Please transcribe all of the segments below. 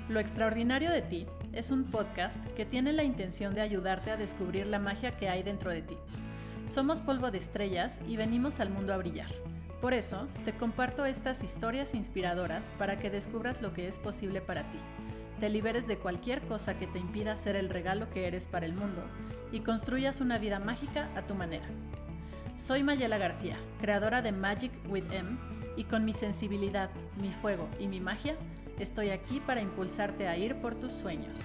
Lo extraordinario de ti es un podcast que tiene la intención de ayudarte a descubrir la magia que hay dentro de ti. Somos polvo de estrellas y venimos al mundo a brillar. Por eso, te comparto estas historias inspiradoras para que descubras lo que es posible para ti, te liberes de cualquier cosa que te impida ser el regalo que eres para el mundo y construyas una vida mágica a tu manera. Soy Mayela García, creadora de Magic with M, y con mi sensibilidad, mi fuego y mi magia, estoy aquí para impulsarte a ir por tus sueños.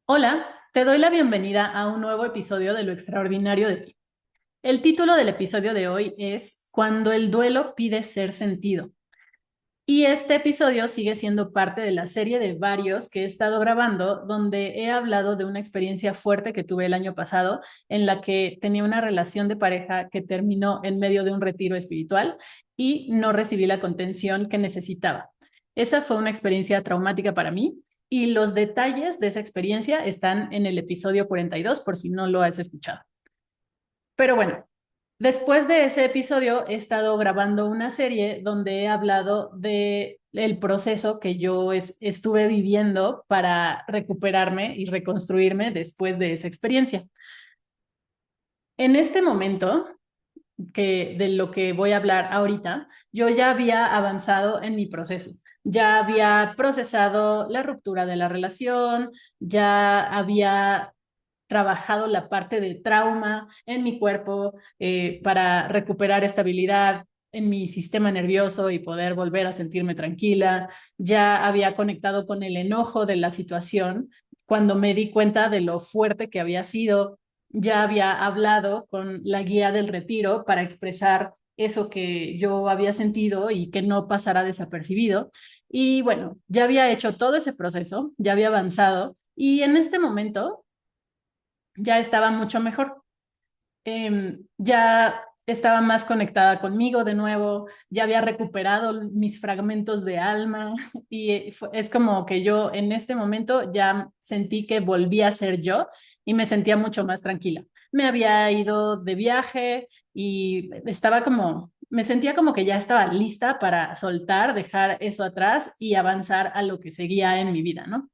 Hola, te doy la bienvenida a un nuevo episodio de Lo extraordinario de ti. El título del episodio de hoy es Cuando el duelo pide ser sentido. Y este episodio sigue siendo parte de la serie de varios que he estado grabando, donde he hablado de una experiencia fuerte que tuve el año pasado, en la que tenía una relación de pareja que terminó en medio de un retiro espiritual y no recibí la contención que necesitaba. Esa fue una experiencia traumática para mí y los detalles de esa experiencia están en el episodio 42 por si no lo has escuchado. Pero bueno, después de ese episodio he estado grabando una serie donde he hablado de el proceso que yo estuve viviendo para recuperarme y reconstruirme después de esa experiencia. En este momento, que de lo que voy a hablar ahorita, yo ya había avanzado en mi proceso. Ya había procesado la ruptura de la relación, ya había trabajado la parte de trauma en mi cuerpo para recuperar estabilidad en mi sistema nervioso y poder volver a sentirme tranquila. Ya había conectado con el enojo de la situación cuando me di cuenta de lo fuerte que había sido. Ya había hablado con la guía del retiro para expresar eso que yo había sentido y que no pasara desapercibido. Y bueno, ya había hecho todo ese proceso, ya había avanzado y en este momento ya estaba mucho mejor. Ya estaba más conectada conmigo de nuevo, ya había recuperado mis fragmentos de alma y es como que yo en este momento ya sentí que volví a ser yo y me sentía mucho más tranquila. Me había ido de viaje y estaba como, me sentía como que ya estaba lista para soltar, dejar eso atrás y avanzar a lo que seguía en mi vida, ¿no?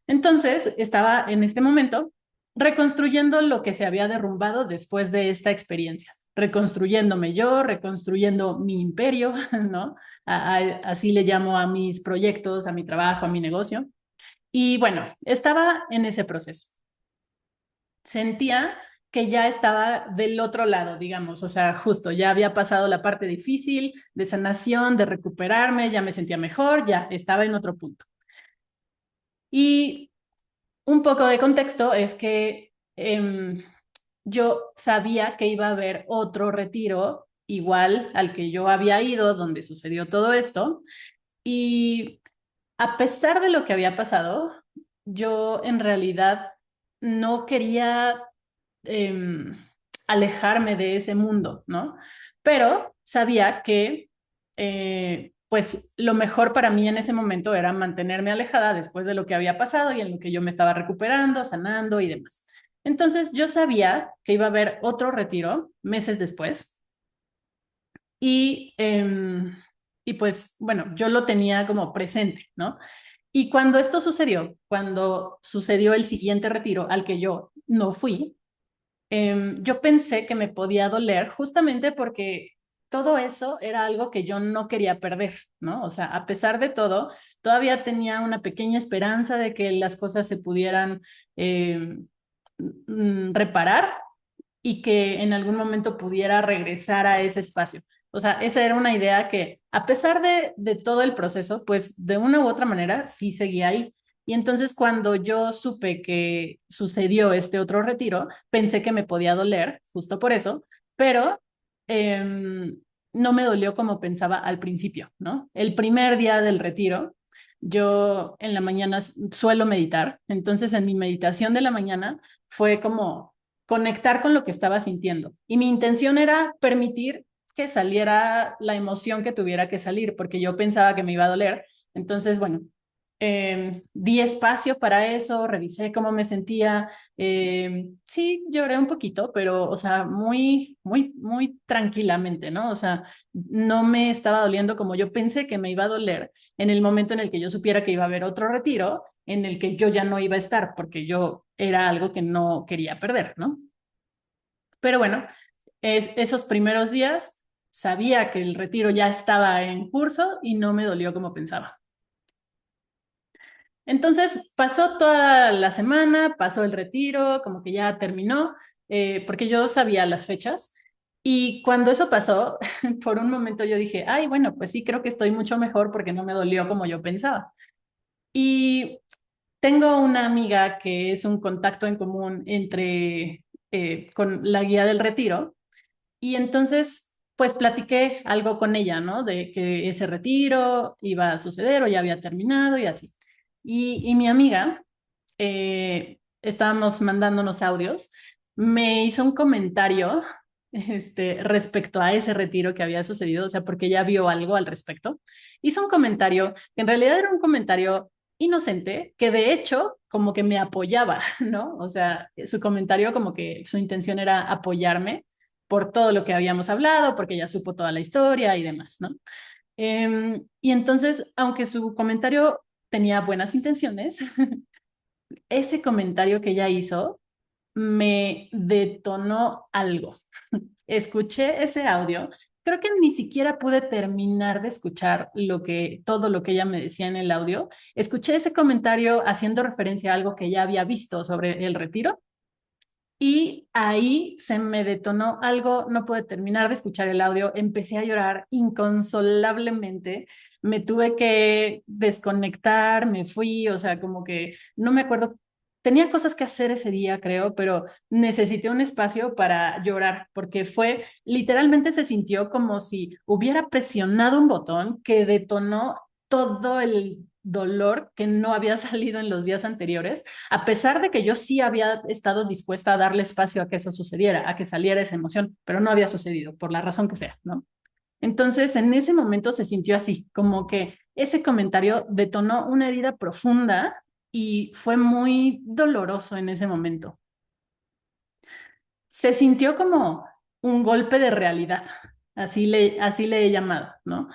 Entonces, estaba en este momento reconstruyendo lo que se había derrumbado después de esta experiencia, reconstruyéndome yo, reconstruyendo mi imperio, ¿no? Así le llamo a mis proyectos, a mi trabajo, a mi negocio. Y bueno, estaba en ese proceso. Sentía que ya estaba del otro lado, digamos, o sea, justo ya había pasado la parte difícil de sanación, de recuperarme, ya me sentía mejor, ya estaba en otro punto. Y un poco de contexto es que yo sabía que iba a haber otro retiro igual al que yo había ido, donde sucedió todo esto. Y a pesar de lo que había pasado, yo en realidad no quería em, alejarme de ese mundo, ¿no? Pero sabía que, pues, lo mejor para mí en ese momento era mantenerme alejada después de lo que había pasado y en lo que yo me estaba recuperando, sanando y demás. Entonces, yo sabía que iba a haber otro retiro meses después y, y pues, bueno, yo lo tenía como presente, ¿no? Y cuando esto sucedió, cuando sucedió el siguiente retiro al que yo no fui, yo pensé que me podía doler justamente porque todo eso era algo que yo no quería perder, ¿no? O sea, a pesar de todo, todavía tenía una pequeña esperanza de que las cosas se pudieran reparar y que en algún momento pudiera regresar a ese espacio. O sea, esa era una idea que, a pesar de todo el proceso, pues de una u otra manera sí seguía ahí. Y entonces cuando yo supe que sucedió este otro retiro, pensé que me podía doler, justo por eso, pero no me dolió como pensaba al principio, ¿no? El primer día del retiro, yo en la mañana suelo meditar, entonces en mi meditación de la mañana fue como conectar con lo que estaba sintiendo. Y mi intención era permitir que saliera la emoción que tuviera que salir, porque yo pensaba que me iba a doler. Entonces, bueno, di espacio para eso, revisé cómo me sentía. Sí, lloré un poquito, pero, o sea, muy, muy, muy tranquilamente, ¿no? O sea, no me estaba doliendo como yo pensé que me iba a doler en el momento en el que yo supiera que iba a haber otro retiro en el que yo ya no iba a estar, porque yo era algo que no quería perder, ¿no? Pero bueno, esos primeros días sabía que el retiro ya estaba en curso y no me dolió como pensaba. Entonces pasó toda la semana, pasó el retiro, como que ya terminó, porque yo sabía las fechas. Y cuando eso pasó, por un momento yo dije, ay, bueno, pues sí, creo que estoy mucho mejor porque no me dolió como yo pensaba. Y tengo una amiga que es un contacto en común entre con la guía del retiro y entonces pues platiqué algo con ella, ¿no? De que ese retiro iba a suceder o ya había terminado y así. Y mi amiga, estábamos mandándonos audios, me hizo un comentario respecto a ese retiro que había sucedido, o sea, porque ella vio algo al respecto. Hizo un comentario, que en realidad era un comentario inocente, que de hecho como que me apoyaba, ¿no? O sea, su comentario como que su intención era apoyarme por todo lo que habíamos hablado, porque ella supo toda la historia y demás, ¿no? Y entonces, aunque su comentario tenía buenas intenciones, ese comentario que ella hizo me detonó algo. Escuché ese audio, creo que ni siquiera pude terminar de escuchar todo lo que ella me decía en el audio. Escuché ese comentario haciendo referencia a algo que ya había visto sobre el retiro y ahí se me detonó algo, no pude terminar de escuchar el audio, empecé a llorar inconsolablemente, me tuve que desconectar, me fui, o sea, como que no me acuerdo, tenía cosas que hacer ese día, creo, pero necesité un espacio para llorar, porque fue, literalmente se sintió como si hubiera presionado un botón que detonó todo el dolor que no había salido en los días anteriores a pesar de que yo sí había estado dispuesta a darle espacio a que eso sucediera, a que saliera esa emoción, pero no había sucedido, por la razón que sea, ¿no? Entonces, en ese momento se sintió así, como que ese comentario detonó una herida profunda y fue muy doloroso en ese momento. Se sintió como un golpe de realidad, así le he llamado, ¿no?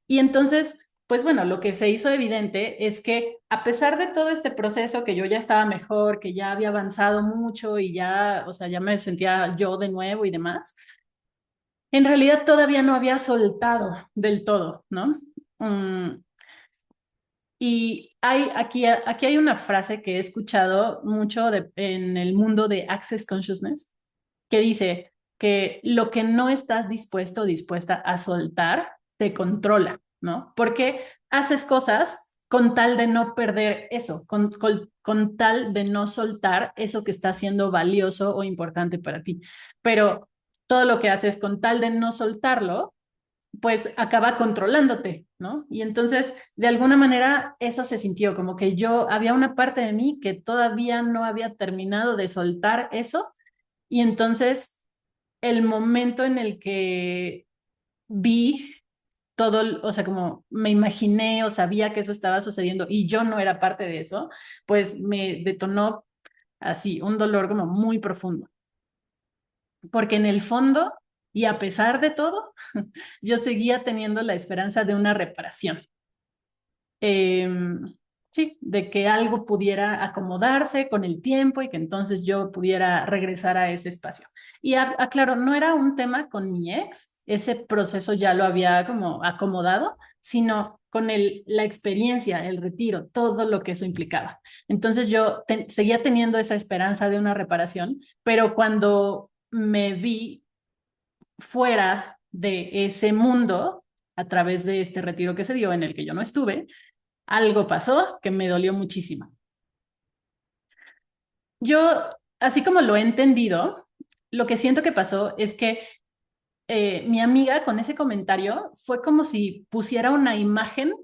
Y entonces, pues bueno, lo que se hizo evidente es que a pesar de todo este proceso, que yo ya estaba mejor, que ya había avanzado mucho y ya, o sea, ya me sentía yo de nuevo y demás, en realidad todavía no había soltado del todo, ¿no? Mm, y aquí hay una frase que he escuchado mucho en el mundo de Access Consciousness, que dice que lo que no estás dispuesto o dispuesta a soltar te controla, ¿no? Porque haces cosas con tal de no perder eso, con tal de no soltar eso que está siendo valioso o importante para ti. Pero todo lo que haces con tal de no soltarlo, pues acaba controlándote, ¿no? Y entonces, de alguna manera, eso se sintió como que yo, había una parte de mí que todavía no había terminado de soltar eso y entonces el momento en el que vi todo, o sea, como me imaginé o sabía que eso estaba sucediendo y yo no era parte de eso, pues me detonó así un dolor como muy profundo, porque en el fondo y a pesar de todo, yo seguía teniendo la esperanza de una reparación. eh, sí, de que algo pudiera acomodarse con el tiempo y que entonces yo pudiera regresar a ese espacio. Y aclaro, no era un tema con mi ex, ese proceso ya lo había como acomodado, sino con la experiencia, el retiro, todo lo que eso implicaba. Entonces yo seguía teniendo esa esperanza de una reparación, pero cuando me vi fuera de ese mundo, a través de este retiro que se dio en el que yo no estuve, algo pasó que me dolió muchísimo. Yo, así como lo he entendido, lo que siento que pasó es que mi amiga con ese comentario fue como si pusiera una imagen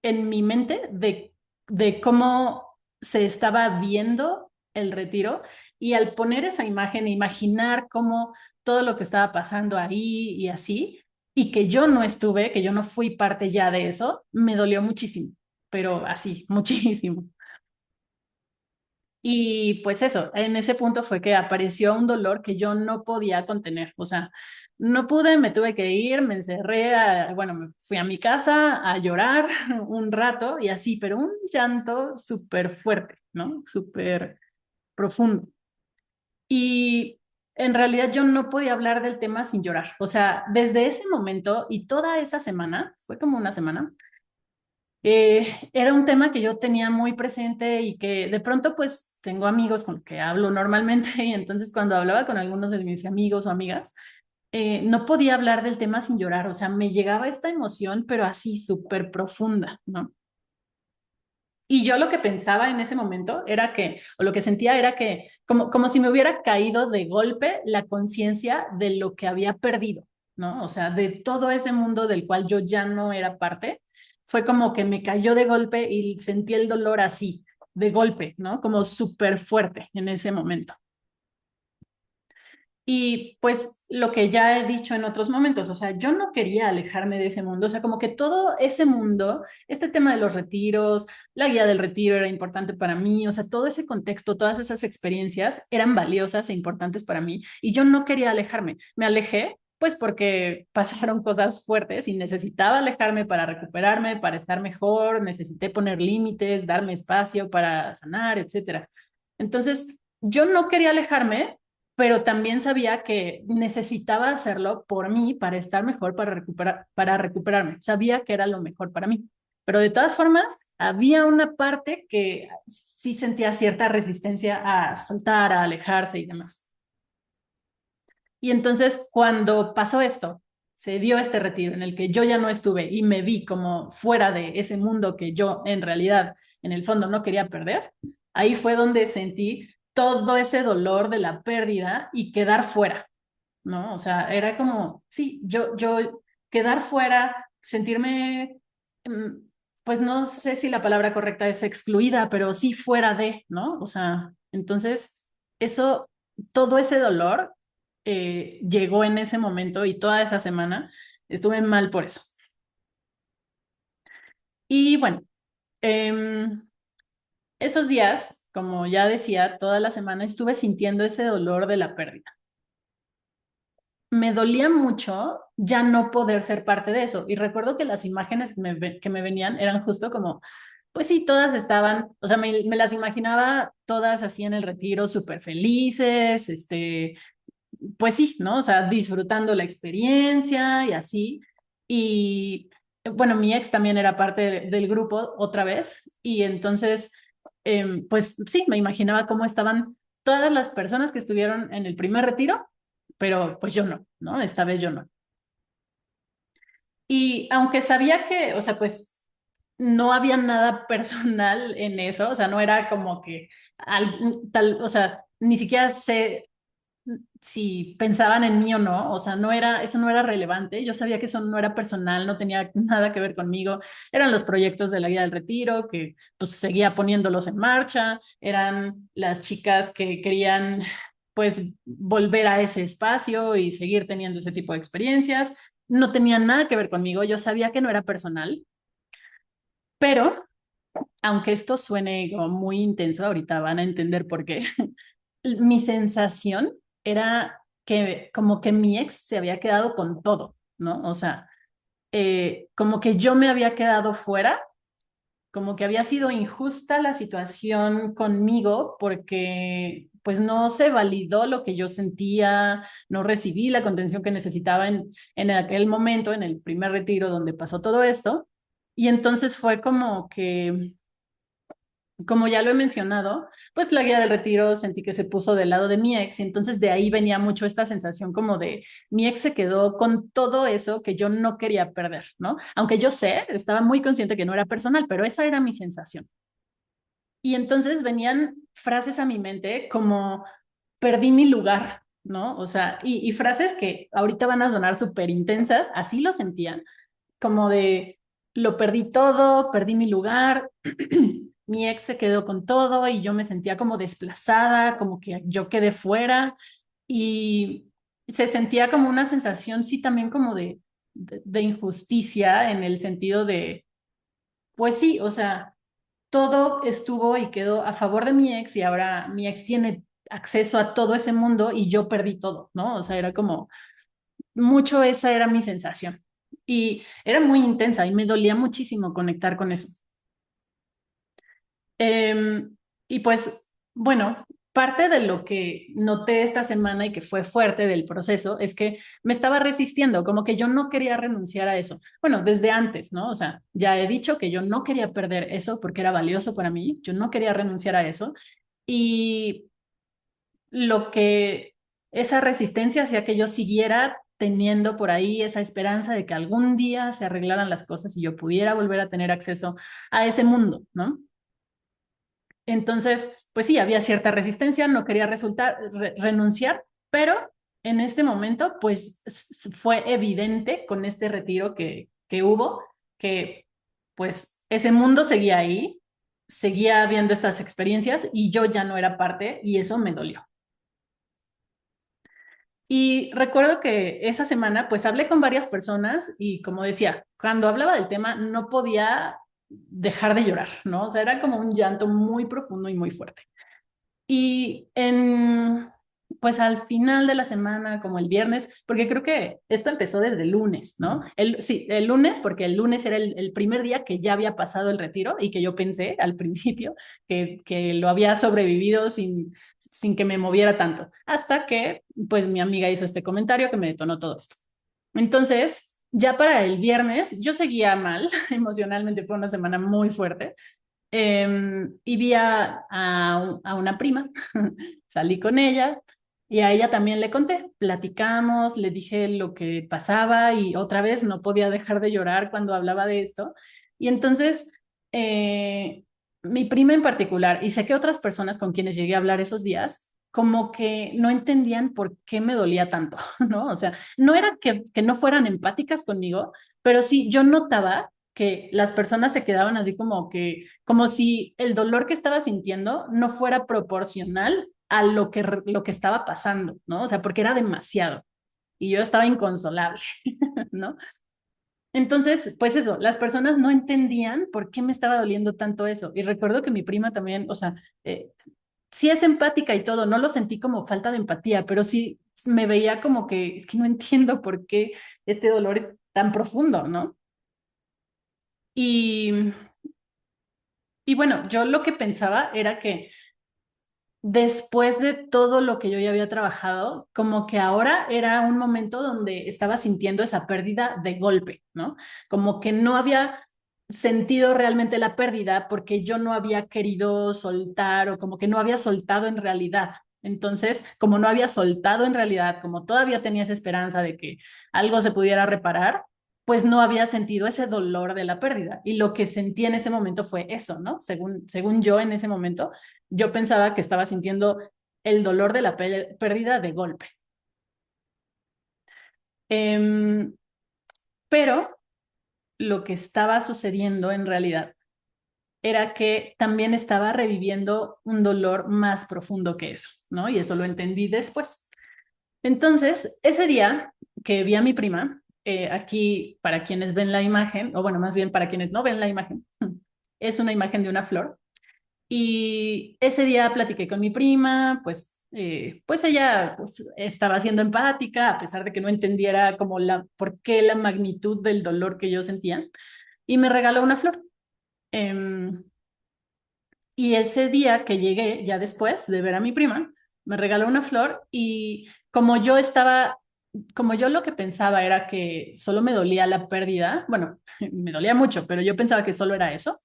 en mi mente de cómo se estaba viendo el retiro y al poner esa imagen, imaginar cómo todo lo que estaba pasando ahí y así, y que yo no estuve, que yo no fui parte ya de eso, me dolió muchísimo. pero así, muchísimo. Y pues eso, en ese punto fue que apareció un dolor que yo no podía contener, o sea, no pude, me tuve que ir, me encerré, bueno, me fui a mi casa a llorar un rato y así, pero un llanto súper fuerte, ¿no? Súper profundo. Y en realidad yo no podía hablar del tema sin llorar, o sea, desde ese momento y toda esa semana, fue como una semana, era un tema que yo tenía muy presente y que de pronto pues tengo amigos con los que hablo normalmente y entonces cuando hablaba con algunos de mis amigos o amigas, no podía hablar del tema sin llorar, o sea, me llegaba esta emoción, pero así súper profunda, ¿no? Y yo lo que pensaba en ese momento era que, o lo que sentía era que, como si me hubiera caído de golpe la conciencia de lo que había perdido, ¿no? O sea, de todo ese mundo del cual yo ya no era parte, fue como que me cayó de golpe y sentí el dolor así, de golpe, ¿no? Como súper fuerte en ese momento. Y pues lo que ya he dicho en otros momentos, o sea, yo no quería alejarme de ese mundo, o sea, como que todo ese mundo, este tema de los retiros, la guía del retiro era importante para mí, o sea, todo ese contexto, todas esas experiencias eran valiosas e importantes para mí y yo no quería alejarme. Me alejé pues porque pasaron cosas fuertes y necesitaba alejarme para recuperarme, para estar mejor, necesité poner límites, darme espacio para sanar, etcétera. Entonces, yo no quería alejarme, pero también sabía que necesitaba hacerlo por mí para estar mejor, para recuperarme. Sabía que era lo mejor para mí. Pero de todas formas, había una parte que sí sentía cierta resistencia a soltar, a alejarse y demás. Y entonces, cuando pasó esto, se dio este retiro en el que yo ya no estuve y me vi como fuera de ese mundo que yo en realidad, en el fondo, no quería perder, ahí fue donde sentí todo ese dolor de la pérdida y quedar fuera, ¿no? O sea, era como, sí, yo quedar fuera, sentirme, mm, pues no sé si la palabra correcta es excluida, pero sí fuera de, ¿no? O sea, entonces, eso, todo ese dolor llegó en ese momento y toda esa semana estuve mal por eso. Y bueno, em, esos días, como ya decía, toda la semana estuve sintiendo ese dolor de la pérdida. Me dolía mucho ya no poder ser parte de eso. Y recuerdo que las imágenes que me venían eran justo como, pues sí, todas estaban, o sea, me las imaginaba todas así en el retiro, súper felices, pues sí, ¿no? O sea, disfrutando la experiencia y así. Y bueno, mi ex también era parte del grupo otra vez. Y entonces, pues sí, me imaginaba cómo estaban todas las personas que estuvieron en el primer retiro, pero pues yo no, ¿no? Esta vez yo no. Y aunque sabía que, o sea, pues no había nada personal en eso, o sea, no era como que tal, o sea, ni siquiera sé si pensaban en mí o no, o sea, no era, eso no era relevante, yo sabía que eso no era personal, no tenía nada que ver conmigo, eran los proyectos de la guía del retiro, que pues seguía poniéndolos en marcha, eran las chicas que querían pues volver a ese espacio y seguir teniendo ese tipo de experiencias, no tenía nada que ver conmigo, yo sabía que no era personal, pero aunque esto suene como muy intenso, ahorita van a entender por qué. Mi sensación era que como que mi ex se había quedado con todo, ¿no? O sea, como que yo me había quedado fuera, como que había sido injusta la situación conmigo porque pues no se validó lo que yo sentía, no recibí la contención que necesitaba en aquel momento, en el primer retiro donde pasó todo esto. Y entonces fue como que como ya lo he mencionado, pues la guía del retiro sentí que se puso del lado de mi ex y entonces de ahí venía mucho esta sensación como de mi ex se quedó con todo eso que yo no quería perder, ¿no? Aunque yo sé, estaba muy consciente que no era personal, pero esa era mi sensación. Y entonces venían frases a mi mente como perdí mi lugar, ¿no? O sea, y frases que ahorita van a sonar súper intensas, así lo sentían como de lo perdí todo, perdí mi lugar, mi ex se quedó con todo y yo me sentía como desplazada, como que yo quedé fuera y se sentía como una sensación, sí, también como de injusticia en el sentido de pues sí, o sea, todo estuvo y quedó a favor de mi ex y ahora mi ex tiene acceso a todo ese mundo y yo perdí todo, ¿no? O sea, era como mucho esa era mi sensación y era muy intensa y me dolía muchísimo conectar con eso. Y pues, bueno, parte de lo que noté esta semana y que fue fuerte del proceso es que me estaba resistiendo, como que yo no quería renunciar a eso. Bueno, desde antes, ¿no? O sea, ya he dicho que yo no quería perder eso porque era valioso para mí, yo no quería renunciar a eso. Y lo que esa resistencia hacía que yo siguiera teniendo por ahí esa esperanza de que algún día se arreglaran las cosas y yo pudiera volver a tener acceso a ese mundo, ¿no? Entonces, pues sí, había cierta resistencia, no quería renunciar, pero en este momento, pues fue evidente con este retiro que hubo, que pues ese mundo seguía ahí, seguía viendo estas experiencias y yo ya no era parte y eso me dolió. Y recuerdo que esa semana, pues hablé con varias personas y como decía, cuando hablaba del tema no podía dejar de llorar, ¿no? O sea, era como un llanto muy profundo y muy fuerte. Y pues al final de la semana, como el viernes, porque creo que esto empezó desde el lunes, ¿no? Sí, el lunes, porque el lunes era el primer día que ya había pasado el retiro y que yo pensé al principio que lo había sobrevivido sin que me moviera tanto, hasta que pues mi amiga hizo este comentario que me detonó todo esto. Entonces, ya para el viernes, yo seguía mal, emocionalmente fue una semana muy fuerte, y vi a una prima, salí con ella y a ella también le conté, platicamos, le dije lo que pasaba y otra vez no podía dejar de llorar cuando hablaba de esto. Y entonces, eh, mi prima en particular, y sé que otras personas con quienes llegué a hablar esos días, como que no entendían por qué me dolía tanto, ¿no? O sea, no era que no fueran empáticas conmigo, pero sí yo notaba que las personas se quedaban así como que, como si el dolor que estaba sintiendo no fuera proporcional a lo que estaba pasando, ¿no? O sea, porque era demasiado y yo estaba inconsolable, ¿no? Entonces, pues eso, las personas no entendían por qué me estaba doliendo tanto eso. Y recuerdo que mi prima también, o sea, sí es empática y todo, no lo sentí como falta de empatía, pero sí me veía como que es que no entiendo por qué este dolor es tan profundo, ¿no? Y Y bueno, yo lo que pensaba era que después de todo lo que yo ya había trabajado, como que ahora era un momento donde estaba sintiendo esa pérdida de golpe, ¿no? Como que no había sentido realmente la pérdida porque yo no había querido soltar o como que no había soltado en realidad. Entonces, como no había soltado en realidad, como todavía tenía esa esperanza de que algo se pudiera reparar, pues no había sentido ese dolor de la pérdida. Y lo que sentí en ese momento fue eso, ¿no? Según yo en ese momento, yo pensaba que estaba sintiendo el dolor de la pérdida de golpe. Em, pero lo que estaba sucediendo en realidad era que también estaba reviviendo un dolor más profundo que eso, ¿no? Y eso lo entendí después. Entonces, ese día que vi a mi prima, aquí para quienes ven la imagen, o bueno, más bien para quienes no ven la imagen, es una imagen de una flor. Y ese día platiqué con mi prima, pues ella pues, estaba siendo empática, a pesar de que no entendiera como por qué la magnitud del dolor que yo sentía, y me regaló una flor. Em, y ese día que llegué, ya después de ver a mi prima, me regaló una flor y como yo lo que pensaba era que solo me dolía la pérdida, bueno, me dolía mucho, pero yo pensaba que solo era eso,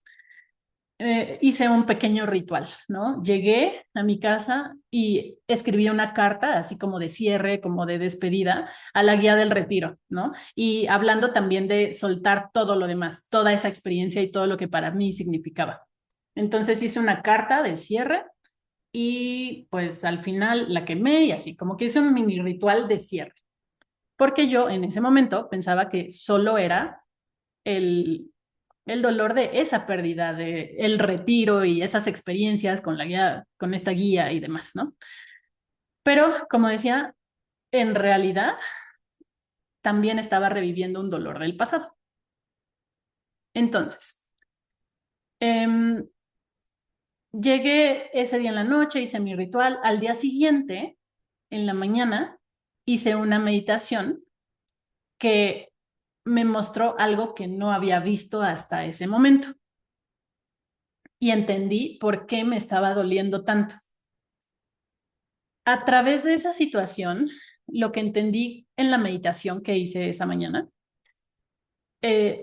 hice un pequeño ritual, ¿no? Llegué a mi casa y escribí una carta, así como de cierre, como de despedida, a la guía del retiro, ¿no? Y hablando también de soltar todo lo demás, toda esa experiencia y todo lo que para mí significaba. Entonces hice una carta de cierre y pues al final la quemé y así, como que hice un mini ritual de cierre, porque yo en ese momento pensaba que solo era el, el dolor de esa pérdida, de el retiro y esas experiencias con la guía, con esta guía y demás, ¿no? Pero como decía, en realidad también estaba reviviendo un dolor del pasado. Entonces, Em, Llegué ese día en la noche, hice mi ritual. Al día siguiente, en la mañana, hice una meditación que me mostró algo que no había visto hasta ese momento y entendí por qué me estaba doliendo tanto. A través de esa situación, lo que entendí en la meditación que hice esa mañana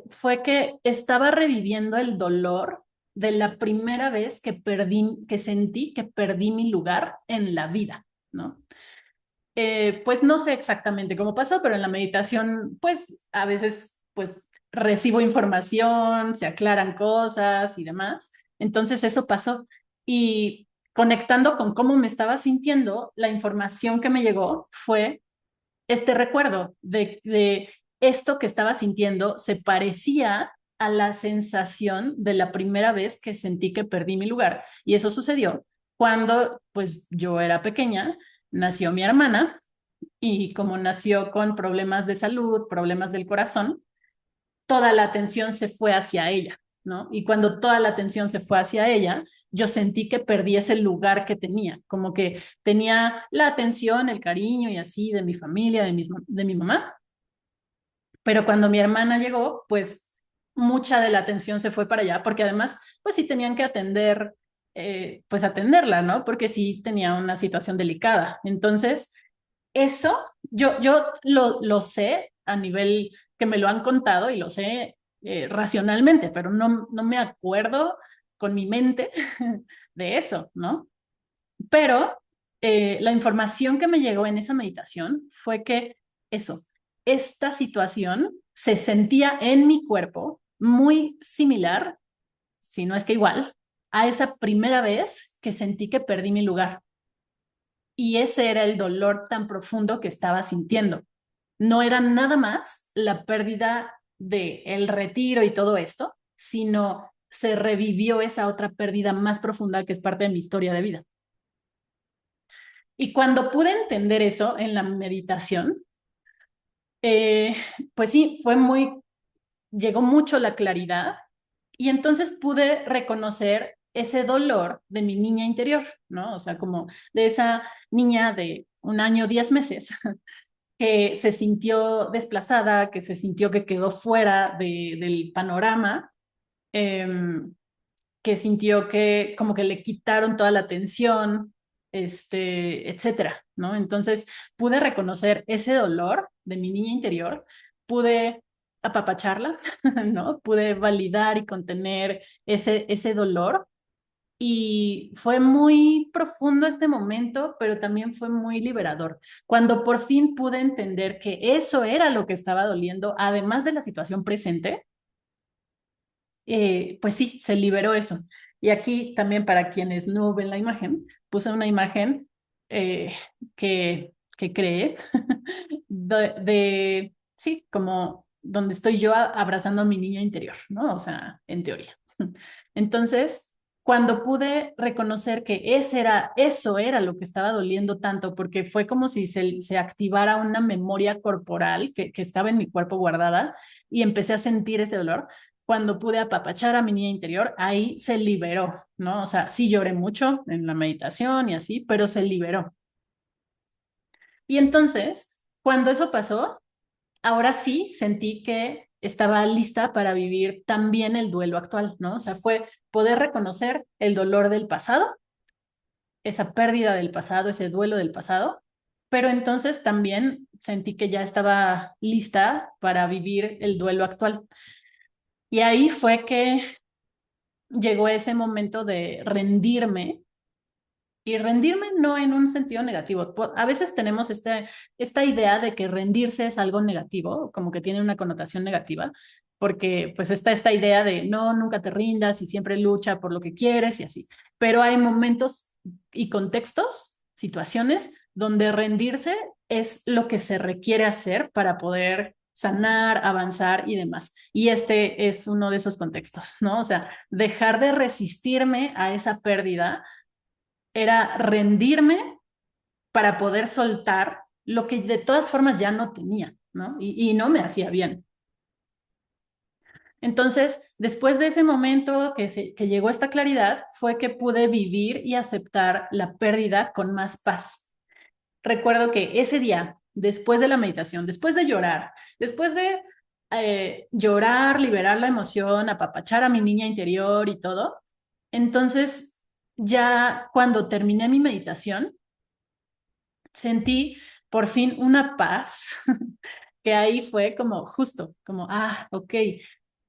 fue que estaba reviviendo el dolor de la primera vez que sentí que perdí mi lugar en la vida, ¿no? Pues no sé exactamente cómo pasó, pero en la meditación, pues a veces, pues recibo información, se aclaran cosas y demás. Entonces eso pasó. Y conectando con cómo me estaba sintiendo, la información que me llegó fue este recuerdo de esto que estaba sintiendo se parecía a la sensación de la primera vez que sentí que perdí mi lugar. Y eso sucedió cuando pues yo era pequeña, nació mi hermana y como nació con problemas de salud, problemas del corazón, toda la atención se fue hacia ella, ¿no? Y cuando toda la atención se fue hacia ella, yo sentí que perdí ese lugar que tenía, como que tenía la atención, el cariño y así de mi familia, de mi mamá, pero cuando mi hermana llegó, pues mucha de la atención se fue para allá, porque además, pues sí tenían que atender, pues atenderla, ¿no? Porque sí tenía una situación delicada. Entonces, eso yo lo sé a nivel que me lo han contado y lo sé racionalmente, pero no me acuerdo con mi mente de eso, ¿no? Pero la información que me llegó en esa meditación fue que eso, esta situación se sentía en mi cuerpo muy similar, si no es que igual, a esa primera vez que sentí que perdí mi lugar. Y ese era el dolor tan profundo que estaba sintiendo. No era nada más la pérdida de el retiro y todo esto, sino se revivió esa otra pérdida más profunda que es parte de mi historia de vida. Y cuando pude entender eso en la meditación, eh, pues sí, llegó mucho la claridad y entonces pude reconocer ese dolor de mi niña interior, ¿no? O sea, como de esa niña de 1 año, 10 meses, que se sintió desplazada, que se sintió que quedó fuera del panorama, eh, que sintió que como que le quitaron toda la atención, etcétera, ¿no? Entonces pude reconocer ese dolor de mi niña interior, pude apapacharla, ¿no? Pude validar y contener ese dolor y fue muy profundo este momento, pero también fue muy liberador. Cuando por fin pude entender que eso era lo que estaba doliendo, además de la situación presente, pues sí, se liberó eso. Y aquí también para quienes no ven la imagen, puse una imagen eh, que creé sí, como donde estoy yo abrazando a mi niña interior, ¿no? O sea, en teoría. Entonces, cuando pude reconocer que eso era lo que estaba doliendo tanto, porque fue como si se activara una memoria corporal que estaba en mi cuerpo guardada y empecé a sentir ese dolor, cuando pude apapachar a mi niña interior, ahí se liberó, ¿no? O sea, sí lloré mucho en la meditación y así, pero se liberó. Y entonces, cuando eso pasó, ahora sí sentí que estaba lista para vivir también el duelo actual, ¿no? O sea, fue poder reconocer el dolor del pasado, esa pérdida del pasado, ese duelo del pasado, pero entonces también sentí que ya estaba lista para vivir el duelo actual. Y ahí fue que llegó ese momento de rendirme y rendirme no en un sentido negativo. A veces tenemos esta idea de que rendirse es algo negativo, como que tiene una connotación negativa, porque pues está esta idea de no, nunca te rindas y siempre lucha por lo que quieres y así. Pero hay momentos y contextos, situaciones, donde rendirse es lo que se requiere hacer para poder sanar, avanzar y demás. Y este es uno de esos contextos, ¿no? O sea, dejar de resistirme a esa pérdida era rendirme para poder soltar lo que de todas formas ya no tenía, ¿no? Y no me hacía bien. Entonces, después de ese momento que llegó esta claridad, fue que pude vivir y aceptar la pérdida con más paz. Recuerdo que ese día, después de la meditación, después de llorar, después de llorar, liberar la emoción, apapachar a mi niña interior y todo, entonces ya cuando terminé mi meditación, sentí por fin una paz, que ahí fue como justo, como, ok,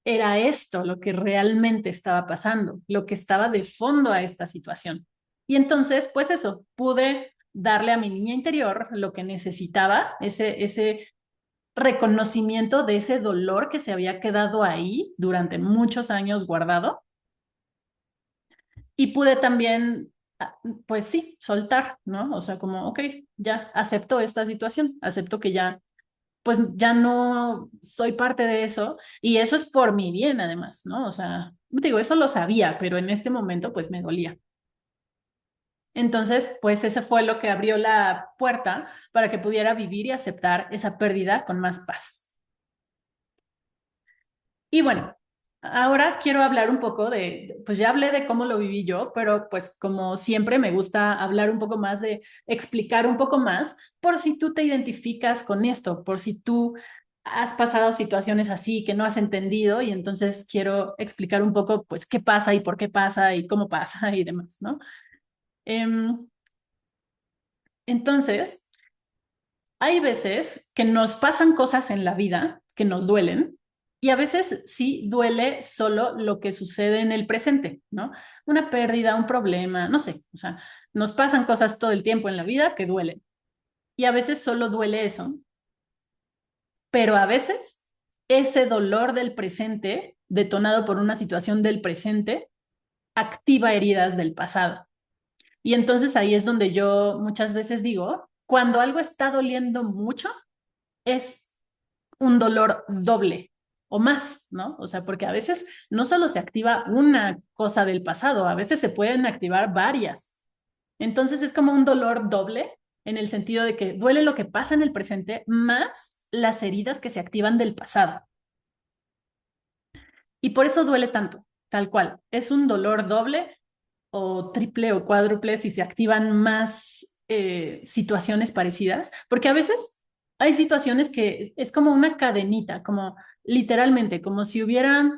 era esto lo que realmente estaba pasando, lo que estaba de fondo a esta situación. Y entonces, pues eso, pude darle a mi niña interior lo que necesitaba, ese reconocimiento de ese dolor que se había quedado ahí durante muchos años guardado. Y pude también, pues sí, soltar, ¿no? O sea, como, ok, ya acepto esta situación, acepto que ya pues ya no soy parte de eso y eso es por mi bien además, ¿no? O sea, digo, eso lo sabía, pero en este momento pues me dolía. Entonces, pues ese fue lo que abrió la puerta para que pudiera vivir y aceptar esa pérdida con más paz. Y bueno, ahora quiero hablar un poco pues ya hablé de cómo lo viví yo, pero pues como siempre me gusta hablar un poco más de explicar un poco más por si tú te identificas con esto, por si tú has pasado situaciones así que no has entendido y entonces quiero explicar un poco pues qué pasa y por qué pasa y cómo pasa y demás, ¿no? Em, entonces, hay veces que nos pasan cosas en la vida que nos duelen y a veces sí duele solo lo que sucede en el presente, ¿no? Una pérdida, un problema, no sé, o sea, nos pasan cosas todo el tiempo en la vida que duelen y a veces solo duele eso, pero a veces ese dolor del presente, detonado por una situación del presente, activa heridas del pasado. Y entonces ahí es donde yo muchas veces digo, cuando algo está doliendo mucho, es un dolor doble o más, ¿no? O sea, porque a veces no solo se activa una cosa del pasado, a veces se pueden activar varias. Entonces es como un dolor doble en el sentido de que duele lo que pasa en el presente más las heridas que se activan del pasado. Y por eso duele tanto, tal cual. Es un dolor doble o triple o cuádruple si se activan más situaciones parecidas, porque a veces hay situaciones que es como una cadenita, como literalmente, como si hubiera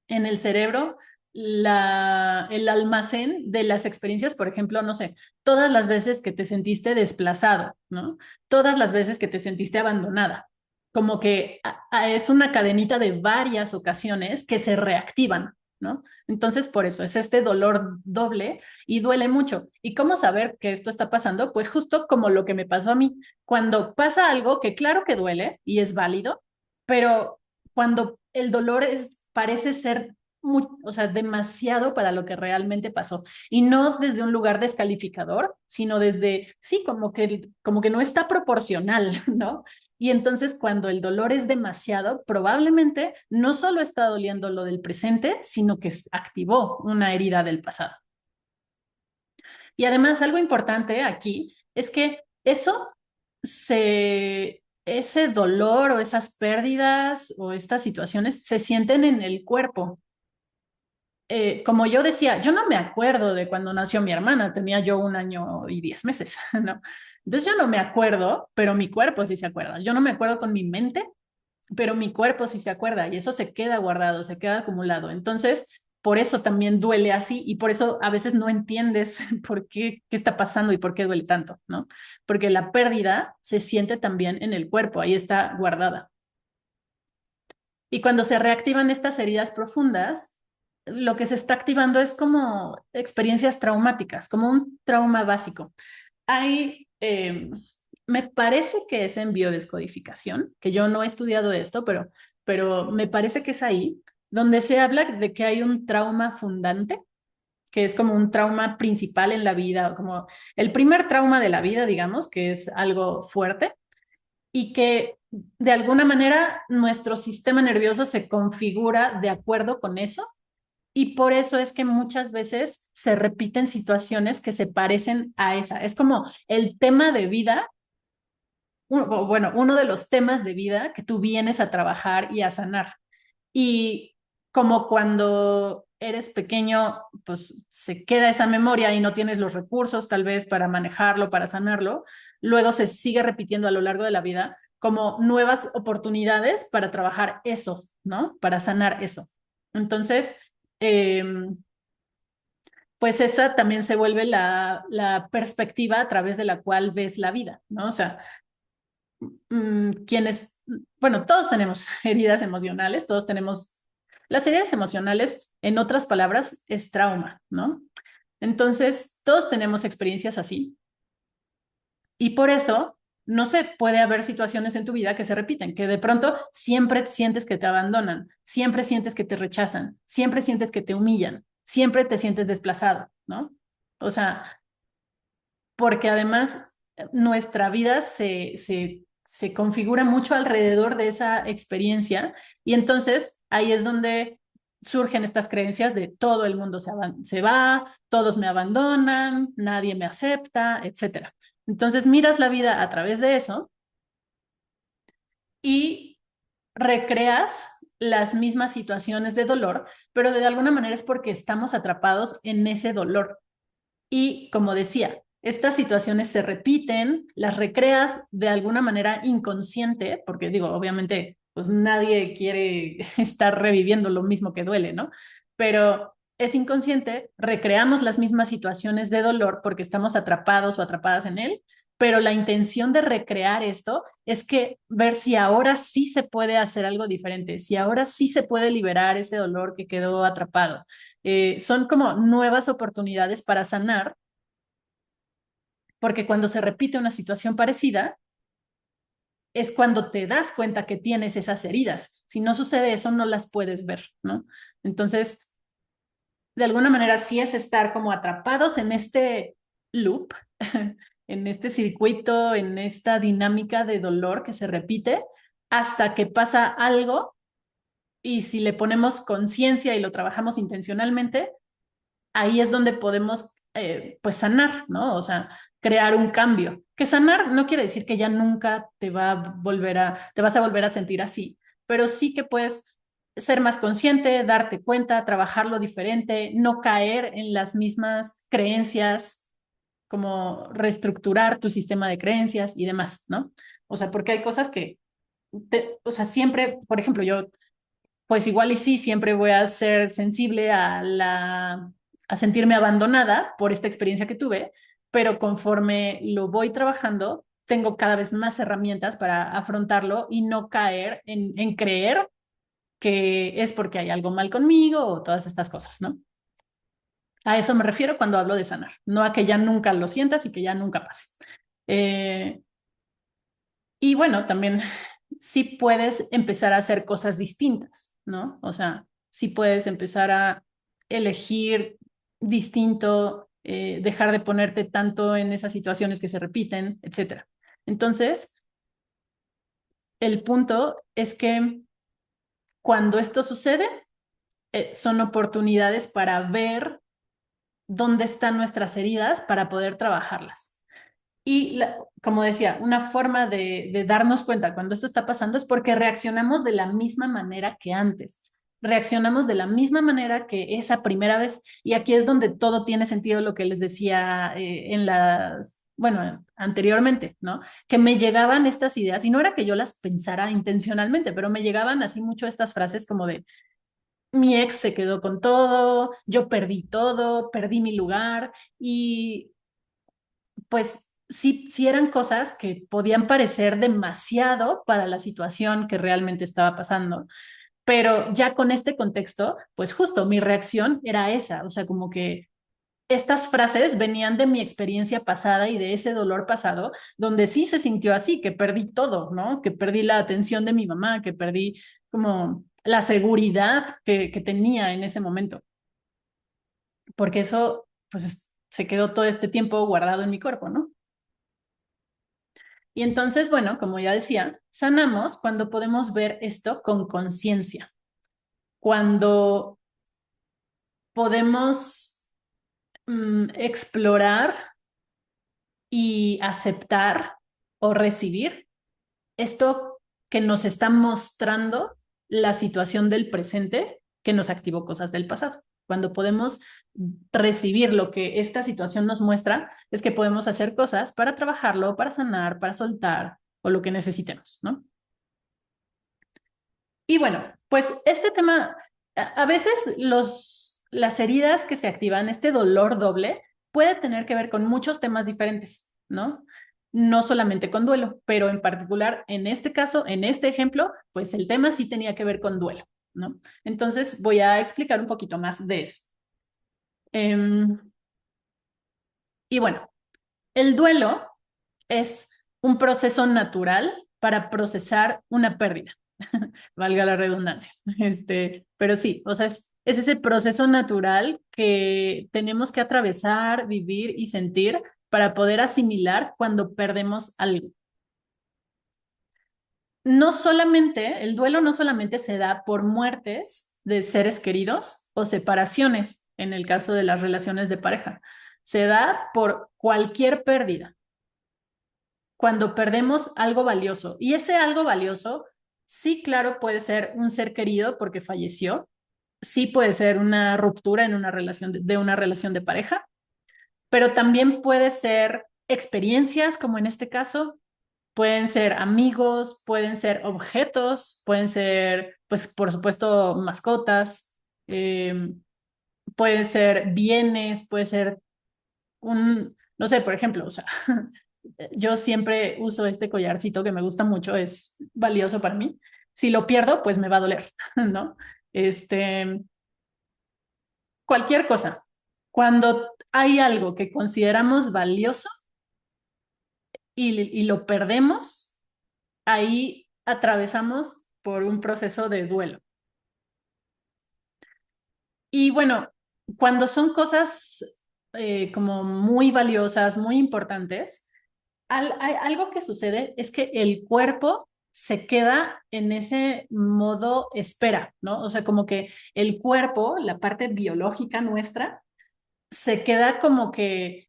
en el cerebro el almacén de las experiencias, por ejemplo, no sé, todas las veces que te sentiste desplazado, ¿no? Todas las veces que te sentiste abandonada, como que es una cadenita de varias ocasiones que se reactivan, ¿no? Entonces, por eso es este dolor doble y duele mucho. ¿Y cómo saber que esto está pasando? Pues justo como lo que me pasó a mí, cuando pasa algo que claro que duele y es válido, pero cuando el dolor parece ser o sea, demasiado para lo que realmente pasó. Y no desde un lugar descalificador, sino desde, sí, como que no está proporcional, ¿no? Y entonces cuando el dolor es demasiado, probablemente no solo está doliendo lo del presente, sino que activó una herida del pasado. Y además, algo importante aquí es que ese dolor o esas pérdidas o estas situaciones se sienten en el cuerpo. Como yo decía, yo no me acuerdo de cuando nació mi hermana, tenía yo 1 año y 10 meses, ¿no? Entonces yo no me acuerdo, pero mi cuerpo sí se acuerda. Yo no me acuerdo con mi mente, pero mi cuerpo sí se acuerda y eso se queda guardado, se queda acumulado. Entonces, por eso también duele así y por eso a veces no entiendes qué está pasando y por qué duele tanto, ¿no? Porque la pérdida se siente también en el cuerpo, ahí está guardada. Y cuando se reactivan estas heridas profundas, lo que se está activando es como experiencias traumáticas, como un trauma básico. Hay, me parece que es en biodescodificación, que yo no he estudiado esto, pero me parece que es ahí, donde se habla de que hay un trauma fundante, que es como un trauma principal en la vida, como el primer trauma de la vida, digamos, que es algo fuerte y que de alguna manera nuestro sistema nervioso se configura de acuerdo con eso y por eso es que muchas veces se repiten situaciones que se parecen a esa. Es como el tema de vida, bueno, uno de los temas de vida que tú vienes a trabajar y a sanar. Y como cuando eres pequeño, pues se queda esa memoria y no tienes los recursos tal vez para manejarlo, para sanarlo, luego se sigue repitiendo a lo largo de la vida como nuevas oportunidades para trabajar eso, ¿no? Para sanar eso. Entonces, eh, pues esa también se vuelve la perspectiva a través de la cual ves la vida, ¿no? O sea, quienes, bueno, todos tenemos heridas emocionales, todos tenemos, las heridas emocionales, en otras palabras, es trauma, ¿no? Entonces, todos tenemos experiencias así y por eso, no sé, puede haber situaciones en tu vida que se repiten, que de pronto siempre sientes que te abandonan, siempre sientes que te rechazan, siempre sientes que te humillan, siempre te sientes desplazado, ¿no? O sea, porque además nuestra vida se configura mucho alrededor de esa experiencia y entonces ahí es donde surgen estas creencias de todo el mundo se va, todos me abandonan, nadie me acepta, etcétera. Entonces miras la vida a través de eso y recreas las mismas situaciones de dolor, pero de alguna manera es porque estamos atrapados en ese dolor. Y como decía, estas situaciones se repiten, las recreas de alguna manera inconsciente, porque digo, obviamente, pues nadie quiere estar reviviendo lo mismo que duele, ¿no? Pero es inconsciente, recreamos las mismas situaciones de dolor porque estamos atrapados o atrapadas en él, pero la intención de recrear esto es que ver si ahora sí se puede hacer algo diferente, si ahora sí se puede liberar ese dolor que quedó atrapado. Son como nuevas oportunidades para sanar, porque cuando se repite una situación parecida, es cuando te das cuenta que tienes esas heridas. Si no sucede eso, no las puedes ver, ¿no? Entonces, de alguna manera sí es estar como atrapados en este loop, en este circuito, en esta dinámica de dolor que se repite hasta que pasa algo y si le ponemos conciencia y lo trabajamos intencionalmente, ahí es donde podemos pues sanar, ¿no? O sea, crear un cambio. Que sanar no quiere decir que ya nunca te vas a volver a sentir así, pero sí que puedes ser más consciente, darte cuenta, trabajarlo diferente, no caer en las mismas creencias, como reestructurar tu sistema de creencias y demás, ¿no? O sea, porque hay cosas que, o sea, siempre, por ejemplo, yo pues igual y sí, siempre voy a ser sensible a sentirme abandonada por esta experiencia que tuve, pero conforme lo voy trabajando, tengo cada vez más herramientas para afrontarlo y no caer en creer que es porque hay algo mal conmigo o todas estas cosas, ¿no? A eso me refiero cuando hablo de sanar, no a que ya nunca lo sientas y que ya nunca pase. Eh, y bueno, también sí puedes empezar a hacer cosas distintas, ¿no? O sea, sí puedes empezar a elegir distinto, dejar de ponerte tanto en esas situaciones que se repiten, etcétera. Entonces, el punto es que cuando esto sucede, son oportunidades para ver dónde están nuestras heridas para poder trabajarlas. Y como decía, una forma de darnos cuenta cuando esto está pasando es porque reaccionamos de la misma manera que antes. Reaccionamos de la misma manera que esa primera vez. Y aquí es donde todo tiene sentido lo que les decía bueno, anteriormente, ¿no? Que me llegaban estas ideas, y no era que yo las pensara intencionalmente, pero me llegaban así mucho estas frases como de, mi ex se quedó con todo, perdí mi lugar, y pues sí, sí eran cosas que podían parecer demasiado para la situación que realmente estaba pasando, pero ya con este contexto, pues justo mi reacción era esa, o sea, como que estas frases venían de mi experiencia pasada y de ese dolor pasado, donde sí se sintió así, que perdí todo, ¿no? Que perdí la atención de mi mamá, que perdí como la seguridad que tenía en ese momento, porque eso, pues, se quedó todo este tiempo guardado en mi cuerpo, ¿no? Y entonces, bueno, como ya decía, sanamos cuando podemos ver esto con conciencia, cuando podemos explorar y aceptar o recibir esto que nos está mostrando la situación del presente que nos activó cosas del pasado. Cuando podemos recibir lo que esta situación nos muestra, es que podemos hacer cosas para trabajarlo, para sanar, para soltar o lo que necesitemos, ¿no? Y bueno, pues este tema, a veces las heridas que se activan, este dolor doble, puede tener que ver con muchos temas diferentes, ¿no? No solamente con duelo, pero en particular en este caso, en este ejemplo, pues el tema sí tenía que ver con duelo, ¿no? Entonces voy a explicar un poquito más de eso. Em, y bueno, el duelo es un proceso natural para procesar una pérdida, valga la redundancia. Pero sí, o sea, es ese proceso natural que tenemos que atravesar, vivir y sentir para poder asimilar cuando perdemos algo. No solamente, el duelo no solamente se da por muertes de seres queridos o separaciones, en el caso de las relaciones de pareja, se da por cualquier pérdida cuando perdemos algo valioso. Y ese algo valioso, sí, claro, puede ser un ser querido porque falleció, sí puede ser una ruptura en una relación de una relación de pareja, pero también puede ser experiencias, como en este caso, pueden ser amigos, pueden ser objetos, pueden ser, pues, por supuesto, mascotas, eh, pueden ser bienes, puede ser no sé, por ejemplo, o sea, yo siempre uso este collarcito que me gusta mucho, es valioso para mí. Si lo pierdo, pues me va a doler, ¿no? Este, cualquier cosa. Cuando hay algo que consideramos valioso y lo perdemos, ahí atravesamos por un proceso de duelo. Y bueno, cuando son cosas como muy valiosas, muy importantes, algo que sucede es que el cuerpo se queda en ese modo espera, ¿no? O sea, como que el cuerpo, la parte biológica nuestra, se queda como que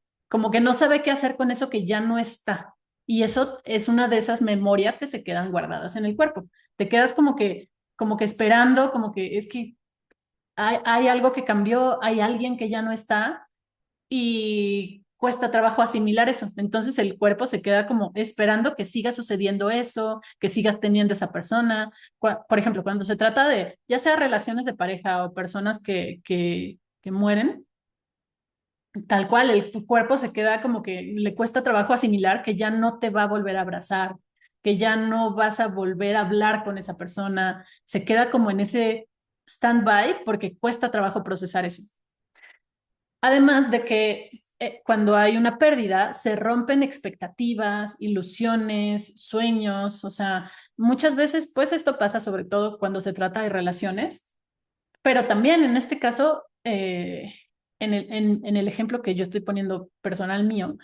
no sabe qué hacer con eso que ya no está. Y eso es una de esas memorias que se quedan guardadas en el cuerpo. Te quedas como que esperando, como que es que hay algo que cambió, hay alguien que ya no está y cuesta trabajo asimilar eso. Entonces el cuerpo se queda como esperando que siga sucediendo eso, que sigas teniendo esa persona. Por ejemplo, cuando se trata de ya sea relaciones de pareja o personas que mueren, tal cual, tu cuerpo se queda como que le cuesta trabajo asimilar que ya no te va a volver a abrazar, que ya no vas a volver a hablar con esa persona. Se queda como en ese stand-by porque cuesta trabajo procesar eso. Además de que cuando hay una pérdida, se rompen expectativas, ilusiones, sueños, o sea, muchas veces, pues esto pasa sobre todo cuando se trata de relaciones, pero también en este caso, en el ejemplo que yo estoy poniendo personal mío,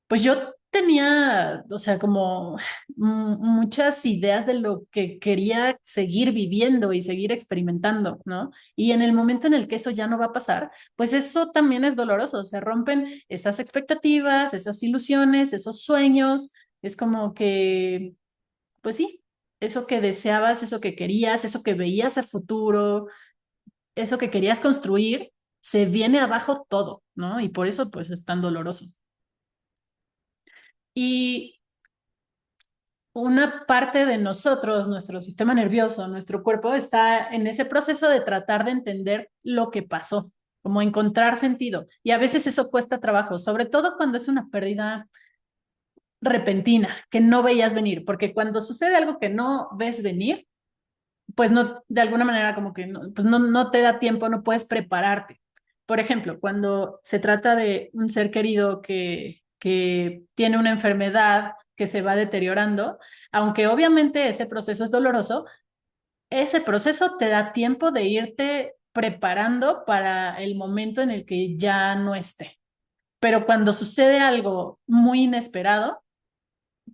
pues yo tenía, o sea, como muchas ideas de lo que quería seguir viviendo y seguir experimentando, ¿no? Y en el momento en el que eso ya no va a pasar, pues eso también es doloroso, se rompen esas expectativas, esas ilusiones, esos sueños, es como que, pues sí, eso que deseabas, eso que querías, eso que veías a futuro, eso que querías construir, se viene abajo todo, ¿no? Y por eso, pues es tan doloroso. Y una parte de nosotros, nuestro sistema nervioso, nuestro cuerpo, está en ese proceso de tratar de entender lo que pasó, como encontrar sentido. Y a veces eso cuesta trabajo, sobre todo cuando es una pérdida repentina, que no veías venir, porque cuando sucede algo que no ves venir, pues no, de alguna manera como que no, pues no te da tiempo, no puedes prepararte. Por ejemplo, cuando se trata de un ser querido que tiene una enfermedad que se va deteriorando, aunque obviamente ese proceso es doloroso, ese proceso te da tiempo de irte preparando para el momento en el que ya no esté. Pero cuando sucede algo muy inesperado,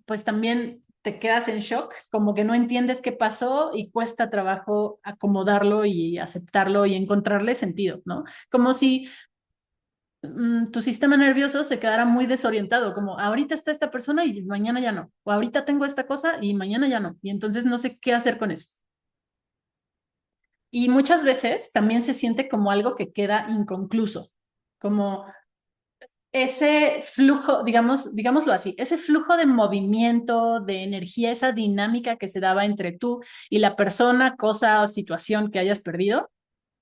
pues también te quedas en shock, como que no entiendes qué pasó y cuesta trabajo acomodarlo y aceptarlo y encontrarle sentido, ¿no? Como si tu sistema nervioso se quedara muy desorientado, como ahorita está esta persona y mañana ya no, o ahorita tengo esta cosa y mañana ya no, y entonces no sé qué hacer con eso. Y muchas veces también se siente como algo que queda inconcluso, como ese flujo, digámoslo así, ese flujo de movimiento, de energía, esa dinámica que se daba entre tú y la persona, cosa o situación que hayas perdido,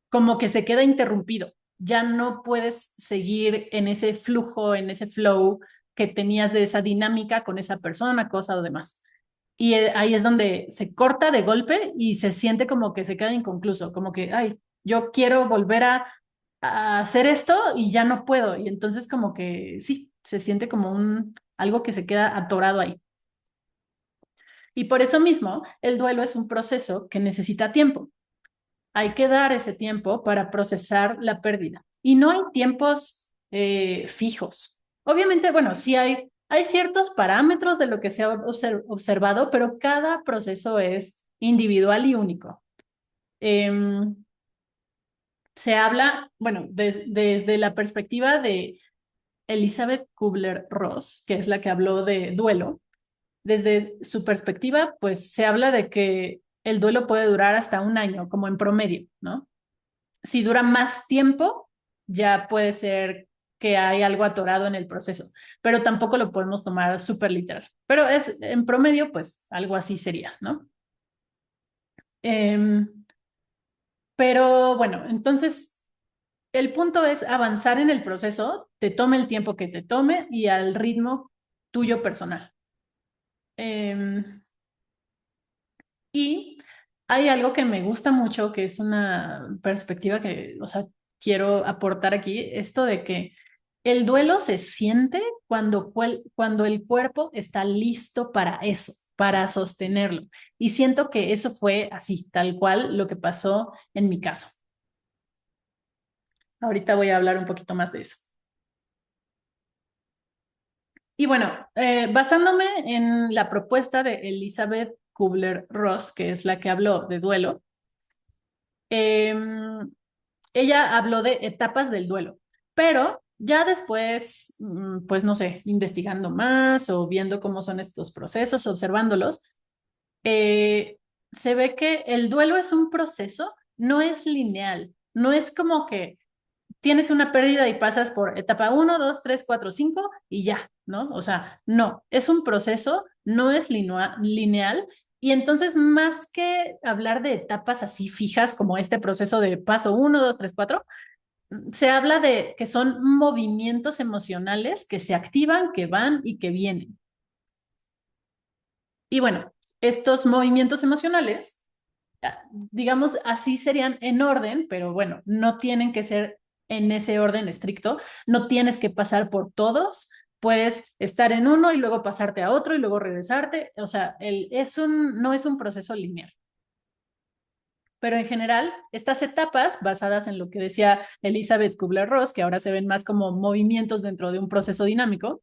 como que se queda interrumpido. Ya no puedes seguir en ese flujo, en ese flow que tenías de esa dinámica con esa persona, cosa o demás. Y ahí es donde se corta de golpe y se siente como que se queda inconcluso, como que, ay, yo quiero volver a hacer esto y ya no puedo. Y entonces como que sí, se siente como algo que se queda atorado ahí. Y por eso mismo, el duelo es un proceso que necesita tiempo. Hay que dar ese tiempo para procesar la pérdida. Y no hay tiempos fijos. Obviamente, bueno, sí hay ciertos parámetros de lo que se ha observado, pero cada proceso es individual y único. Em, Se habla, bueno, desde la perspectiva de Elizabeth Kubler-Ross, que es la que habló de duelo, desde su perspectiva, pues se habla de que el duelo puede durar hasta un año, como en promedio, ¿no? Si dura más tiempo, ya puede ser que hay algo atorado en el proceso, pero tampoco lo podemos tomar súper literal. Pero es en promedio, pues algo así sería, ¿no? Em, pero bueno, entonces el punto es avanzar en el proceso, te tome el tiempo que te tome y al ritmo tuyo personal. Em, Y hay algo que me gusta mucho, que es una perspectiva que, o sea, quiero aportar aquí, esto de que el duelo se siente cuando el cuerpo está listo para eso, para sostenerlo. Y siento que eso fue así, tal cual lo que pasó en mi caso. Ahorita voy a hablar un poquito más de eso. Y bueno, basándome en la propuesta de Elizabeth Kubler-Ross, que es la que habló de duelo, em, ella habló de etapas del duelo, pero ya después, pues no sé, investigando más o viendo cómo son estos procesos, observándolos, eh, se ve que el duelo es un proceso, no es lineal, no es como que tienes una pérdida y pasas por etapa uno, 2, 3, 4, 5 y ya, ¿no? O sea, no, es un proceso, no es lineal. Y entonces, más que hablar de etapas así fijas como este proceso de paso uno, 2, 3, 4, se habla de que son movimientos emocionales que se activan, que van y que vienen. Y bueno, estos movimientos emocionales, digamos, así serían en orden, pero bueno, no tienen que ser en ese orden estricto, no tienes que pasar por todos, puedes estar en uno y luego pasarte a otro y luego regresarte, o sea, no es un proceso lineal. Pero en general, estas etapas, basadas en lo que decía Elizabeth Kubler-Ross, que ahora se ven más como movimientos dentro de un proceso dinámico,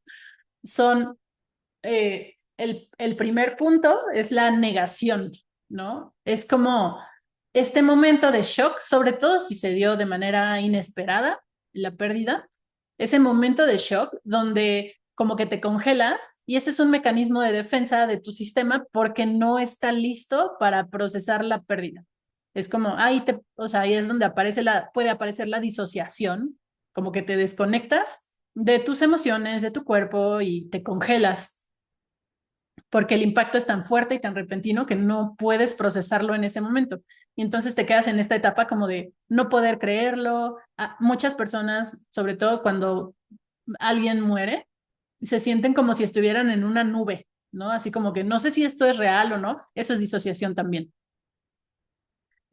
son el primer punto es la negación, ¿no? Es como este momento de shock, sobre todo si se dio de manera inesperada, la pérdida, ese momento de shock donde como que te congelas y ese es un mecanismo de defensa de tu sistema porque no está listo para procesar la pérdida. Es como, o sea, ahí es donde puede aparecer la disociación, como que te desconectas de tus emociones, de tu cuerpo y te congelas porque el impacto es tan fuerte y tan repentino que no puedes procesarlo en ese momento. Y entonces te quedas en esta etapa como de no poder creerlo. Muchas personas, sobre todo cuando alguien muere, se sienten como si estuvieran en una nube, ¿no? Así como que no sé si esto es real o no. Eso es disociación también.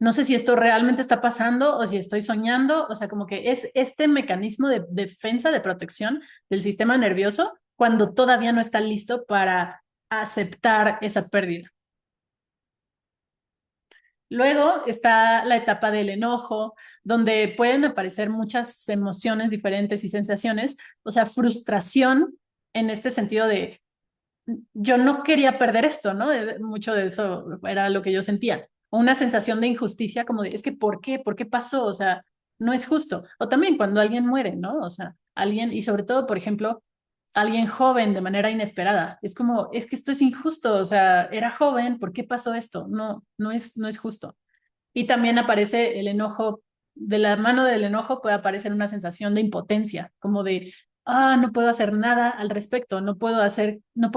No sé si esto realmente está pasando o si estoy soñando. O sea, como que es este mecanismo de defensa, de protección del sistema nervioso cuando todavía no está listo para aceptar esa pérdida. Luego está la etapa del enojo, donde pueden aparecer muchas emociones diferentes y sensaciones, o sea, frustración en este sentido de yo no quería perder esto, ¿no? Mucho de eso era lo que yo sentía. O una sensación de injusticia, como de, es que ¿por qué? ¿Por qué pasó? O sea, no es justo. O también cuando alguien muere, ¿no? O sea, alguien, y sobre todo, por ejemplo, alguien joven de manera inesperada. Es como, es que esto es injusto, o sea, era joven, ¿por qué pasó esto? No, no es justo. Y también aparece el enojo, de la mano del enojo puede aparecer una sensación de impotencia, como de, no puedo hacer nada al respecto, no puedo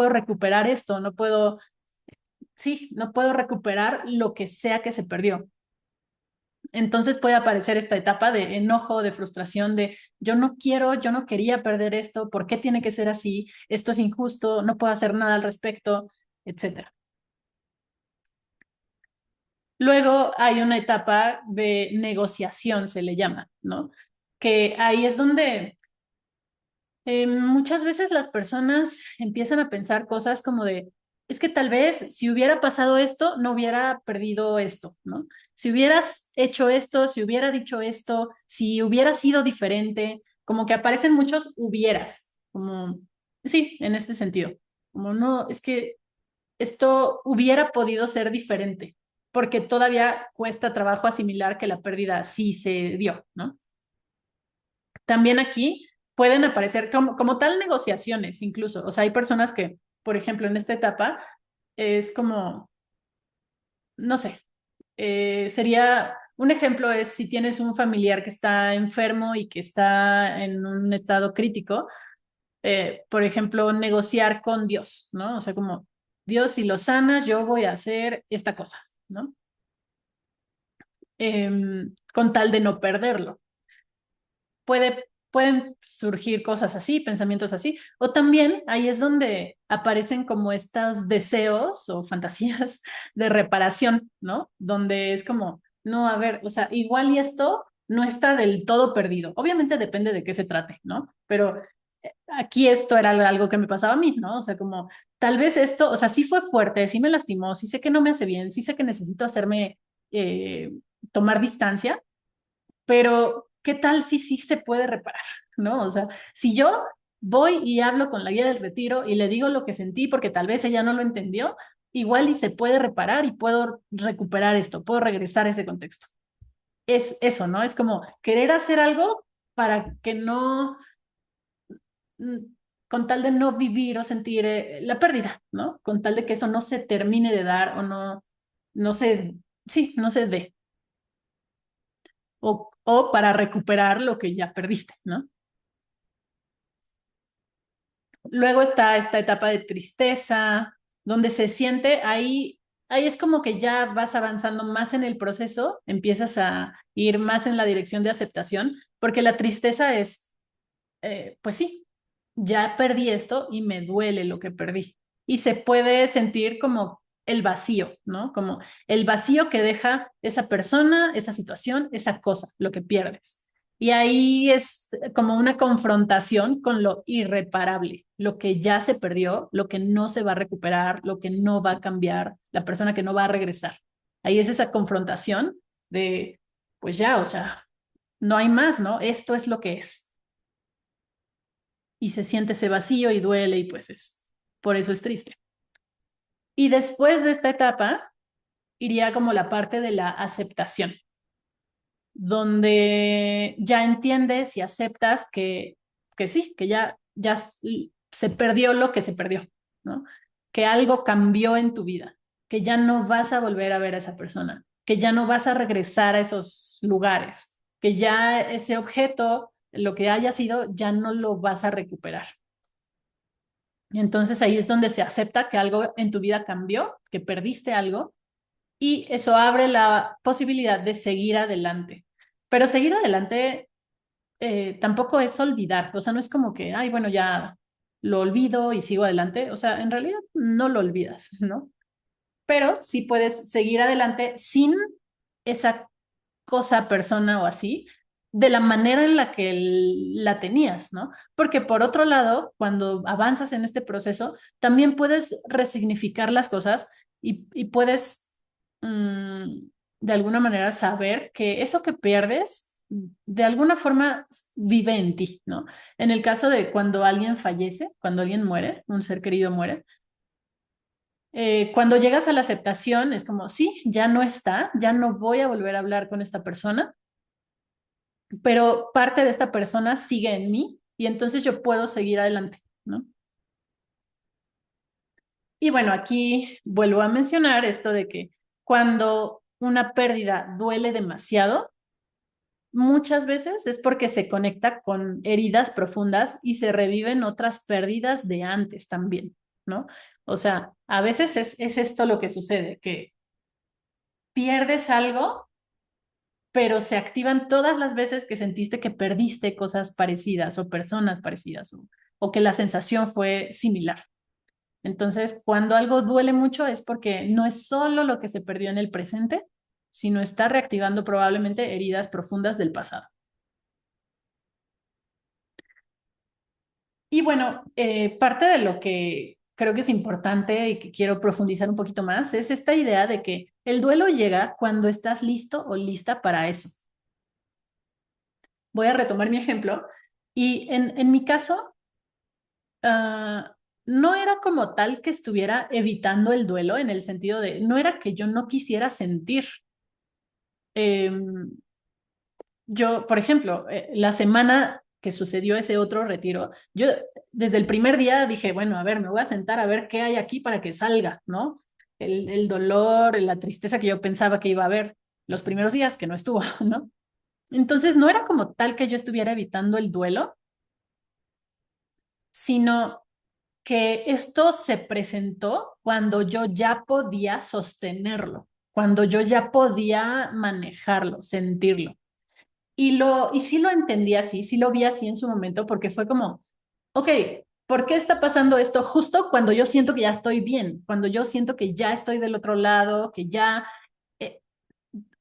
recuperar esto, sí, no puedo recuperar lo que sea que se perdió. Entonces puede aparecer esta etapa de enojo, de frustración, de yo no quería perder esto, ¿por qué tiene que ser así? Esto es injusto, no puedo hacer nada al respecto, etcétera. Luego hay una etapa de negociación, se le llama, ¿no? Que ahí es donde muchas veces las personas empiezan a pensar cosas como de, es que tal vez si hubiera pasado esto, no hubiera perdido esto, ¿no? Si hubieras hecho esto, si hubiera dicho esto, si hubiera sido diferente, como que aparecen muchos hubieras, como, sí, en este sentido, como no, es que esto hubiera podido ser diferente, porque todavía cuesta trabajo asimilar que la pérdida sí se dio, ¿no? También aquí pueden aparecer como tal negociaciones incluso. O sea, hay personas que, por ejemplo, en esta etapa es como, no sé, sería, un ejemplo es si tienes un familiar que está enfermo y que está en un estado crítico, por ejemplo, negociar con Dios, ¿no? O sea, como, Dios, si lo sanas, yo voy a hacer esta cosa, ¿no? Con tal de no perderlo. Pueden surgir cosas así, pensamientos así, o también ahí es donde aparecen como estos deseos o fantasías de reparación, ¿no? Donde es como, no, a ver, o sea, igual y esto no está del todo perdido. Obviamente depende de qué se trate, ¿no? Pero aquí esto era algo que me pasaba a mí, ¿no? O sea, como tal vez esto, o sea, sí fue fuerte, sí me lastimó, sí sé que no me hace bien, sí sé que necesito hacerme, eh, tomar distancia, pero ¿qué tal si sí se puede reparar? ¿No? O sea, si yo voy y hablo con la guía del retiro y le digo lo que sentí porque tal vez ella no lo entendió, igual y se puede reparar y puedo recuperar esto, puedo regresar a ese contexto. Es eso, ¿no? Es como querer hacer algo para que no, mm, con tal de no vivir o sentir la pérdida, ¿no? Con tal de que eso no se termine de dar o no se, sí, no se dé. O para recuperar lo que ya perdiste, ¿no? Luego está esta etapa de tristeza, donde se siente ahí es como que ya vas avanzando más en el proceso, empiezas a ir más en la dirección de aceptación, porque la tristeza es, pues sí, ya perdí esto y me duele lo que perdí. Y se puede sentir como el vacío, ¿no? Como el vacío que deja esa persona, esa situación, esa cosa, lo que pierdes. Y ahí es como una confrontación con lo irreparable, lo que ya se perdió, lo que no se va a recuperar, lo que no va a cambiar, la persona que no va a regresar. Ahí es esa confrontación de, pues ya, o sea, no hay más, ¿no? Esto es lo que es. Y se siente ese vacío y duele y pues por eso es triste. Y después de esta etapa iría como la parte de la aceptación, donde ya entiendes y aceptas que sí, que ya se perdió lo que se perdió, ¿no? Que algo cambió en tu vida, que ya no vas a volver a ver a esa persona, que ya no vas a regresar a esos lugares, que ya ese objeto, lo que haya sido, ya no lo vas a recuperar. Entonces ahí es donde se acepta que algo en tu vida cambió, que perdiste algo y eso abre la posibilidad de seguir adelante. Pero seguir adelante tampoco es olvidar, o sea, no es como que, ay, bueno, ya lo olvido y sigo adelante, o sea, en realidad no lo olvidas, ¿no? Pero sí puedes seguir adelante sin esa cosa, persona o así, de la manera en la que la tenías, ¿no? Porque por otro lado, cuando avanzas en este proceso, también puedes resignificar las cosas y puedes, de alguna manera, saber que eso que pierdes, de alguna forma, vive en ti, ¿no? En el caso de cuando alguien fallece, cuando alguien muere, un ser querido muere, cuando llegas a la aceptación, es como, sí, ya no está, ya no voy a volver a hablar con esta persona, pero parte de esta persona sigue en mí y entonces yo puedo seguir adelante, ¿no? Y bueno, aquí vuelvo a mencionar esto de que cuando una pérdida duele demasiado, muchas veces es porque se conecta con heridas profundas y se reviven otras pérdidas de antes también, ¿no? O sea, a veces es esto lo que sucede, que pierdes algo, pero se activan todas las veces que sentiste que perdiste cosas parecidas o personas parecidas o que la sensación fue similar. Entonces, cuando algo duele mucho es porque no es solo lo que se perdió en el presente, sino está reactivando probablemente heridas profundas del pasado. Y bueno, parte de lo que creo que es importante y que quiero profundizar un poquito más es esta idea de que el duelo llega cuando estás listo o lista para eso. Voy a retomar mi ejemplo y en mi caso, no era como tal que estuviera evitando el duelo en el sentido de, no era que yo no quisiera sentir. Em, yo, por ejemplo, la semana que sucedió ese otro retiro, yo desde el primer día dije, bueno, a ver, me voy a sentar a ver qué hay aquí para que salga, ¿no? El dolor, la tristeza que yo pensaba que iba a haber los primeros días, que no estuvo, ¿no? Entonces no era como tal que yo estuviera evitando el duelo, sino que esto se presentó cuando yo ya podía sostenerlo, cuando yo ya podía manejarlo, sentirlo. Y sí lo entendí así, sí lo vi así en su momento, porque fue como, ok, ¿por qué está pasando esto justo cuando yo siento que ya estoy bien? Cuando yo siento que ya estoy del otro lado, que ya eh,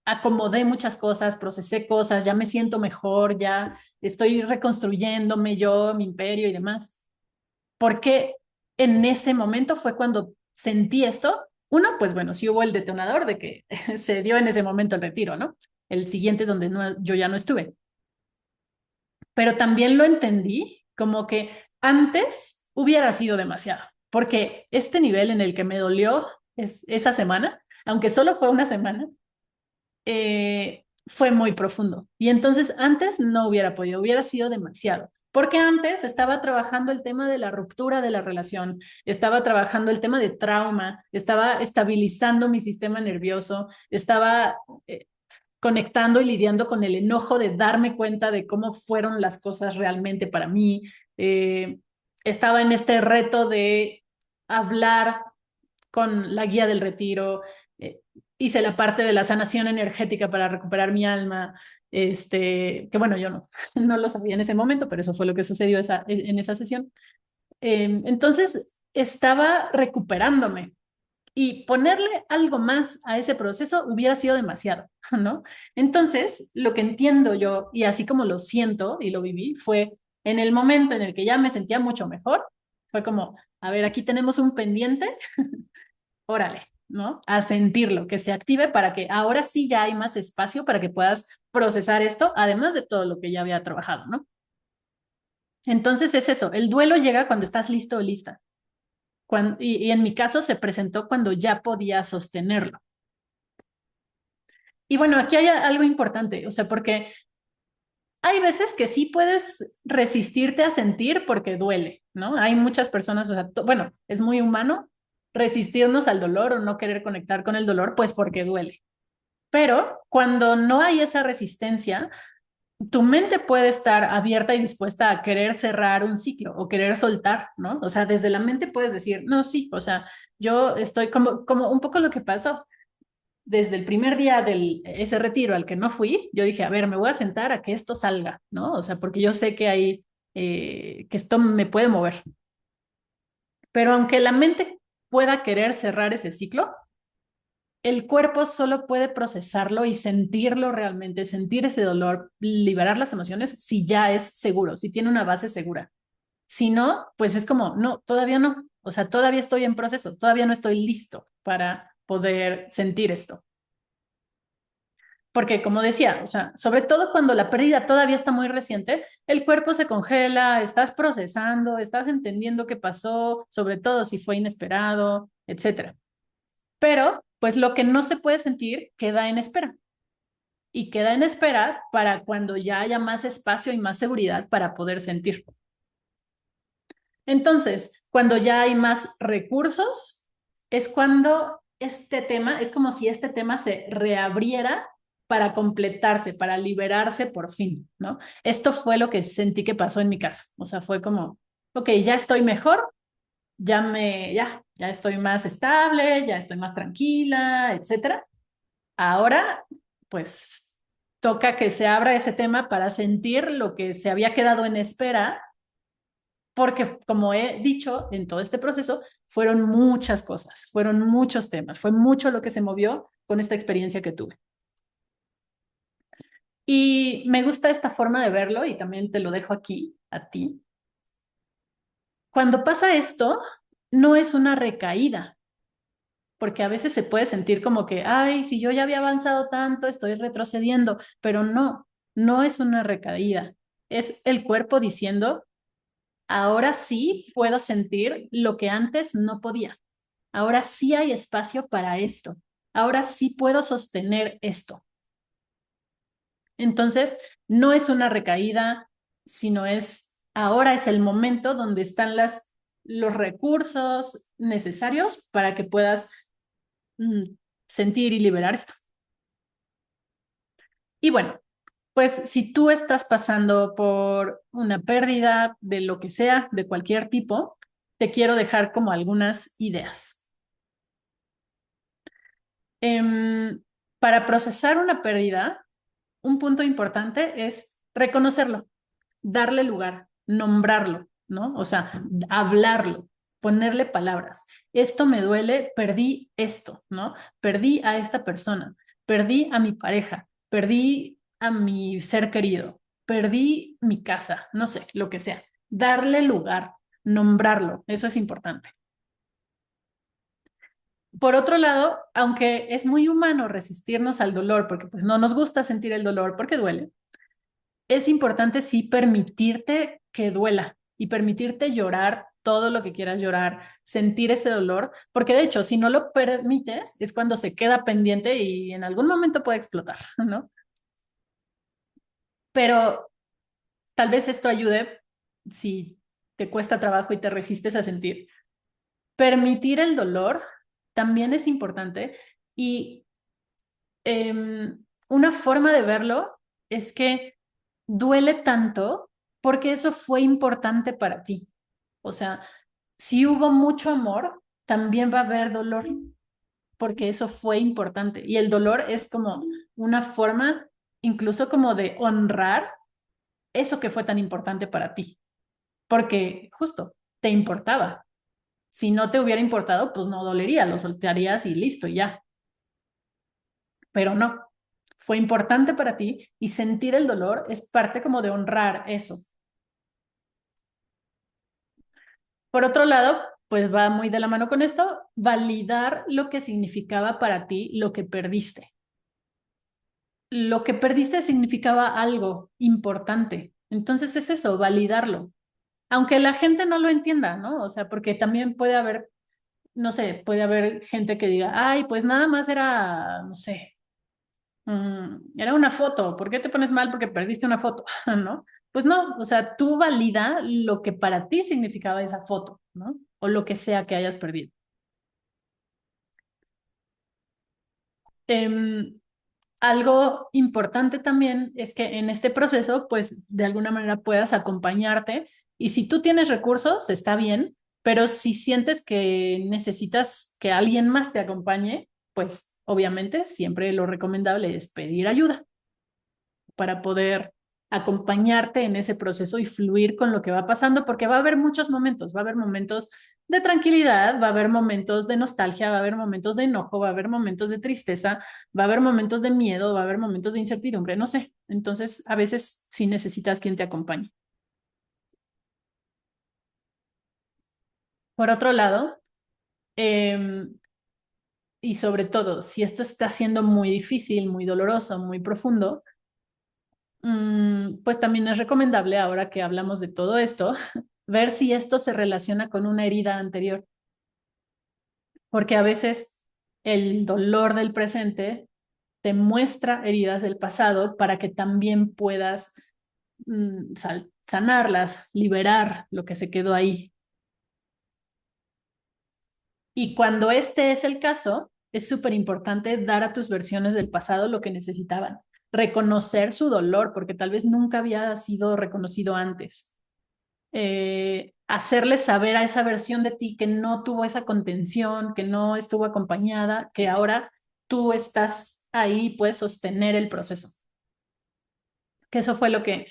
acomodé muchas cosas, procesé cosas, ya me siento mejor, ya estoy reconstruyéndome yo, mi imperio y demás. Porque en ese momento fue cuando sentí esto. Uno, pues bueno, sí hubo el detonador de que se dio en ese momento el retiro, ¿no? El siguiente donde no, yo ya no estuve. Pero también lo entendí como que antes hubiera sido demasiado, porque este nivel en el que me dolió esa semana, aunque solo fue una semana, fue muy profundo. Y entonces antes no hubiera podido, hubiera sido demasiado. Porque antes estaba trabajando el tema de la ruptura de la relación, estaba trabajando el tema de trauma, estaba estabilizando mi sistema nervioso, estaba conectando y lidiando con el enojo de darme cuenta de cómo fueron las cosas realmente para mí. Eh, Estaba en este reto de hablar con la guía del retiro, eh, hice la parte de la sanación energética para recuperar mi alma, que bueno, yo no, no lo sabía en ese momento, pero eso fue lo que sucedió en esa sesión. Entonces, estaba recuperándome y ponerle algo más a ese proceso hubiera sido demasiado, ¿no? Entonces, lo que entiendo yo, y así como lo siento y lo viví, fue en el momento en el que ya me sentía mucho mejor, fue como, a ver, aquí tenemos un pendiente, órale, ¿no? A sentirlo, que se active para que ahora sí ya hay más espacio para que puedas procesar esto, además de todo lo que ya había trabajado, ¿no? Entonces es eso, el duelo llega cuando estás listo o lista. Y en mi caso se presentó cuando ya podía sostenerlo. Y bueno, aquí hay algo importante, o sea, porque hay veces que sí puedes resistirte a sentir porque duele, ¿no? Hay muchas personas, o sea, bueno, es muy humano resistirnos al dolor o no querer conectar con el dolor, pues porque duele. Pero cuando no hay esa resistencia, tu mente puede estar abierta y dispuesta a querer cerrar un ciclo o querer soltar, ¿no? O sea, desde la mente puedes decir, no, sí, o sea, yo estoy como un poco lo que pasó desde el primer día de ese retiro al que no fui, yo dije, a ver, me voy a sentar a que esto salga, ¿no? O sea, porque yo sé que hay, que esto me puede mover. Pero aunque la mente pueda querer cerrar ese ciclo, el cuerpo solo puede procesarlo y sentirlo realmente, sentir ese dolor, liberar las emociones si ya es seguro, si tiene una base segura. Si no, pues es como, no, todavía no. O sea, todavía estoy en proceso, todavía no estoy listo para poder sentir esto. Porque como decía, o sea, sobre todo cuando la pérdida todavía está muy reciente, el cuerpo se congela, estás procesando, estás entendiendo qué pasó, sobre todo si fue inesperado, etcétera. Pero, pues lo que no se puede sentir queda en espera y queda en espera para cuando ya haya más espacio y más seguridad para poder sentir. Entonces, cuando ya hay más recursos, es cuando este tema, es como si este tema se reabriera para completarse, para liberarse por fin, ¿no? Esto fue lo que sentí que pasó en mi caso. O sea, fue como, ok, ya estoy mejor, ya estoy más estable, ya estoy más tranquila, etcétera. Ahora, pues, toca que se abra ese tema para sentir lo que se había quedado en espera, porque como he dicho en todo este proceso, fueron muchas cosas, fueron muchos temas, fue mucho lo que se movió con esta experiencia que tuve. Y me gusta esta forma de verlo y también te lo dejo aquí a ti. Cuando pasa esto, no es una recaída, porque a veces se puede sentir como que, ay, si yo ya había avanzado tanto, estoy retrocediendo, pero no, no es una recaída. Es el cuerpo diciendo, ahora sí puedo sentir lo que antes no podía. Ahora sí hay espacio para esto. Ahora sí puedo sostener esto. Entonces, no es una recaída, sino ahora es el momento donde están los recursos necesarios para que puedas mm, sentir y liberar esto. Y bueno, pues si tú estás pasando por una pérdida de lo que sea, de cualquier tipo, te quiero dejar como algunas ideas. Em, para procesar una pérdida, un punto importante es reconocerlo, darle lugar, nombrarlo, ¿no? O sea, hablarlo, ponerle palabras. Esto me duele, perdí esto, ¿no? Perdí a esta persona, perdí a mi pareja, perdí a mi ser querido, perdí mi casa, no sé, lo que sea. Darle lugar, nombrarlo, eso es importante. Por otro lado, aunque es muy humano resistirnos al dolor, porque pues no nos gusta sentir el dolor porque duele, es importante sí permitirte que duela y permitirte llorar todo lo que quieras llorar, sentir ese dolor, porque de hecho, si no lo permites, es cuando se queda pendiente y en algún momento puede explotar, ¿no? Pero tal vez esto ayude si te cuesta trabajo y te resistes a sentir. Permitir el dolor también es importante y una forma de verlo es que duele tanto porque eso fue importante para ti. O sea, si hubo mucho amor, también va a haber dolor porque eso fue importante. Y el dolor es como una forma incluso como de honrar eso que fue tan importante para ti, porque justo te importaba. Si no te hubiera importado, pues no dolería, lo soltarías y listo, y ya. Pero no, fue importante para ti y sentir el dolor es parte como de honrar eso. Por otro lado, pues va muy de la mano con esto, validar lo que significaba para ti lo que perdiste. Lo que perdiste significaba algo importante. Entonces es eso, validarlo. Aunque la gente no lo entienda, ¿no? O sea, porque también puede haber, no sé, puede haber gente que diga, ay, pues nada más era, no sé, era una foto, ¿por qué te pones mal porque perdiste una foto? ¿No? Pues no, o sea, tú valida lo que para ti significaba esa foto, ¿no? O lo que sea que hayas perdido. Em, algo importante también es que en este proceso, pues de alguna manera puedas acompañarte y si tú tienes recursos, está bien, pero si sientes que necesitas que alguien más te acompañe, pues obviamente siempre lo recomendable es pedir ayuda para poder acompañarte en ese proceso y fluir con lo que va pasando, porque va a haber muchos momentos, va a haber momentos de tranquilidad, va a haber momentos de nostalgia, va a haber momentos de enojo, va a haber momentos de tristeza, va a haber momentos de miedo, va a haber momentos de incertidumbre, no sé. Entonces, a veces sí necesitas quien te acompañe. Por otro lado, eh, y sobre todo, si esto está siendo muy difícil, muy doloroso, muy profundo, pues también es recomendable, ahora que hablamos de todo esto, ver si esto se relaciona con una herida anterior, porque a veces el dolor del presente te muestra heridas del pasado para que también puedas sanarlas, liberar lo que se quedó ahí. Y cuando este es el caso, es súper importante dar a tus versiones del pasado lo que necesitaban, reconocer su dolor, porque tal vez nunca había sido reconocido antes. Hacerle saber a esa versión de ti que no tuvo esa contención, que no estuvo acompañada, que ahora tú estás ahí y puedes sostener el proceso. Que eso fue lo que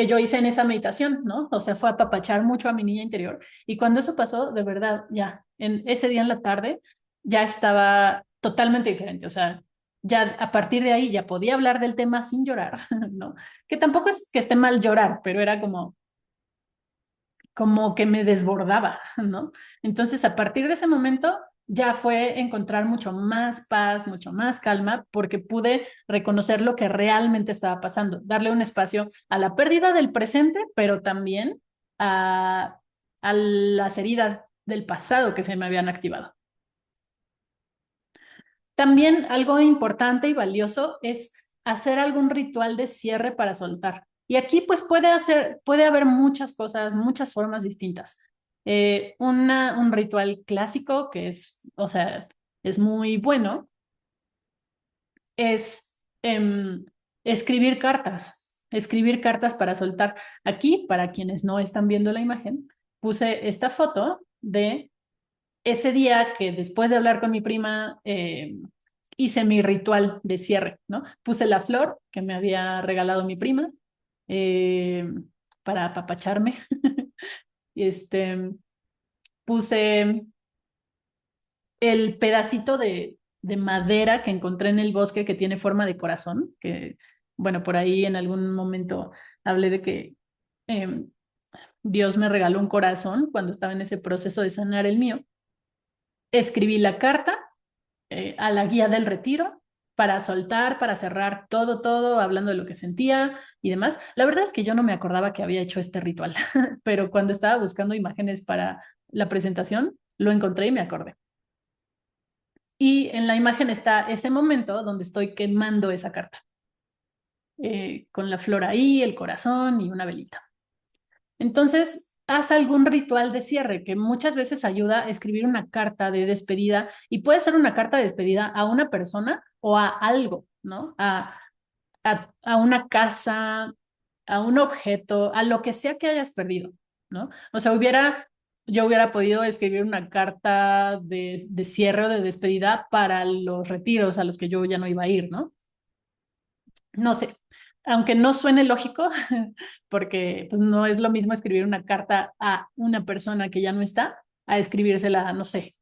yo hice en esa meditación, ¿no? O sea, fue apapachar mucho a mi niña interior. Y cuando eso pasó, de verdad, ya, en ese día en la tarde, ya estaba totalmente diferente. O sea, ya a partir de ahí ya podía hablar del tema sin llorar, ¿no? Que tampoco es que esté mal llorar, pero era como que me desbordaba, ¿no? Entonces, a partir de ese momento, ya fue encontrar mucho más paz, mucho más calma, porque pude reconocer lo que realmente estaba pasando, darle un espacio a la pérdida del presente, pero también a las heridas del pasado que se me habían activado. También algo importante y valioso es hacer algún ritual de cierre para soltar. Y aquí pues puede haber muchas cosas, muchas formas distintas. Un ritual clásico que es, o sea, es muy bueno, es escribir cartas para soltar. Aquí, para quienes no están viendo la imagen, puse esta foto de ese día que después de hablar con mi prima, hice mi ritual de cierre, ¿no? Puse la flor que me había regalado mi prima eh, para apapacharme. Este, puse el pedacito de madera que encontré en el bosque que tiene forma de corazón, que, bueno, por ahí en algún momento hablé de que eh, Dios me regaló un corazón cuando estaba en ese proceso de sanar el mío. Escribí la carta a la guía del retiro para soltar, para cerrar todo, hablando de lo que sentía y demás. La verdad es que yo no me acordaba que había hecho este ritual, pero cuando estaba buscando imágenes para la presentación, lo encontré y me acordé. Y en la imagen está ese momento donde estoy quemando esa carta, con la flor ahí, el corazón y una velita. Entonces, haz algún ritual de cierre que muchas veces ayuda a escribir una carta de despedida y puede ser una carta de despedida a una persona o a algo, ¿no? A una casa, a un objeto, a lo que sea que hayas perdido, ¿no? O sea, yo hubiera podido escribir una carta de cierre o de despedida para los retiros a los que yo ya no iba a ir, ¿no? No sé, aunque no suene lógico, porque pues no es lo mismo escribir una carta a una persona que ya no está, a escribírsela, no sé,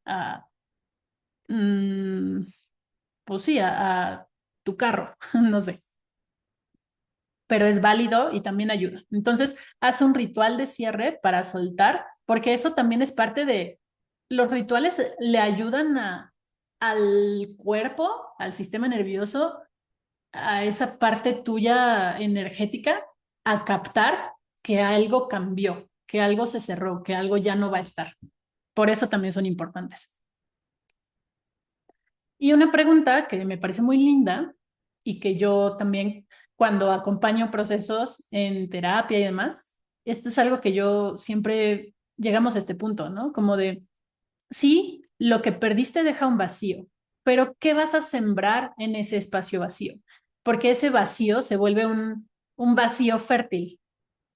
mm, pues sí, a tu carro, no sé, pero es válido y también ayuda. Entonces, haz un ritual de cierre para soltar, porque eso también es parte de, los rituales le ayudan al cuerpo, al sistema nervioso, a esa parte tuya energética a captar que algo cambió, que algo se cerró, que algo ya no va a estar. Por eso también son importantes. Y una pregunta que me parece muy linda y que yo también cuando acompaño procesos en terapia y demás, esto es algo que yo siempre llegamos a este punto, ¿no? Como de, sí, lo que perdiste deja un vacío, pero ¿qué vas a sembrar en ese espacio vacío? Porque ese vacío se vuelve un vacío fértil,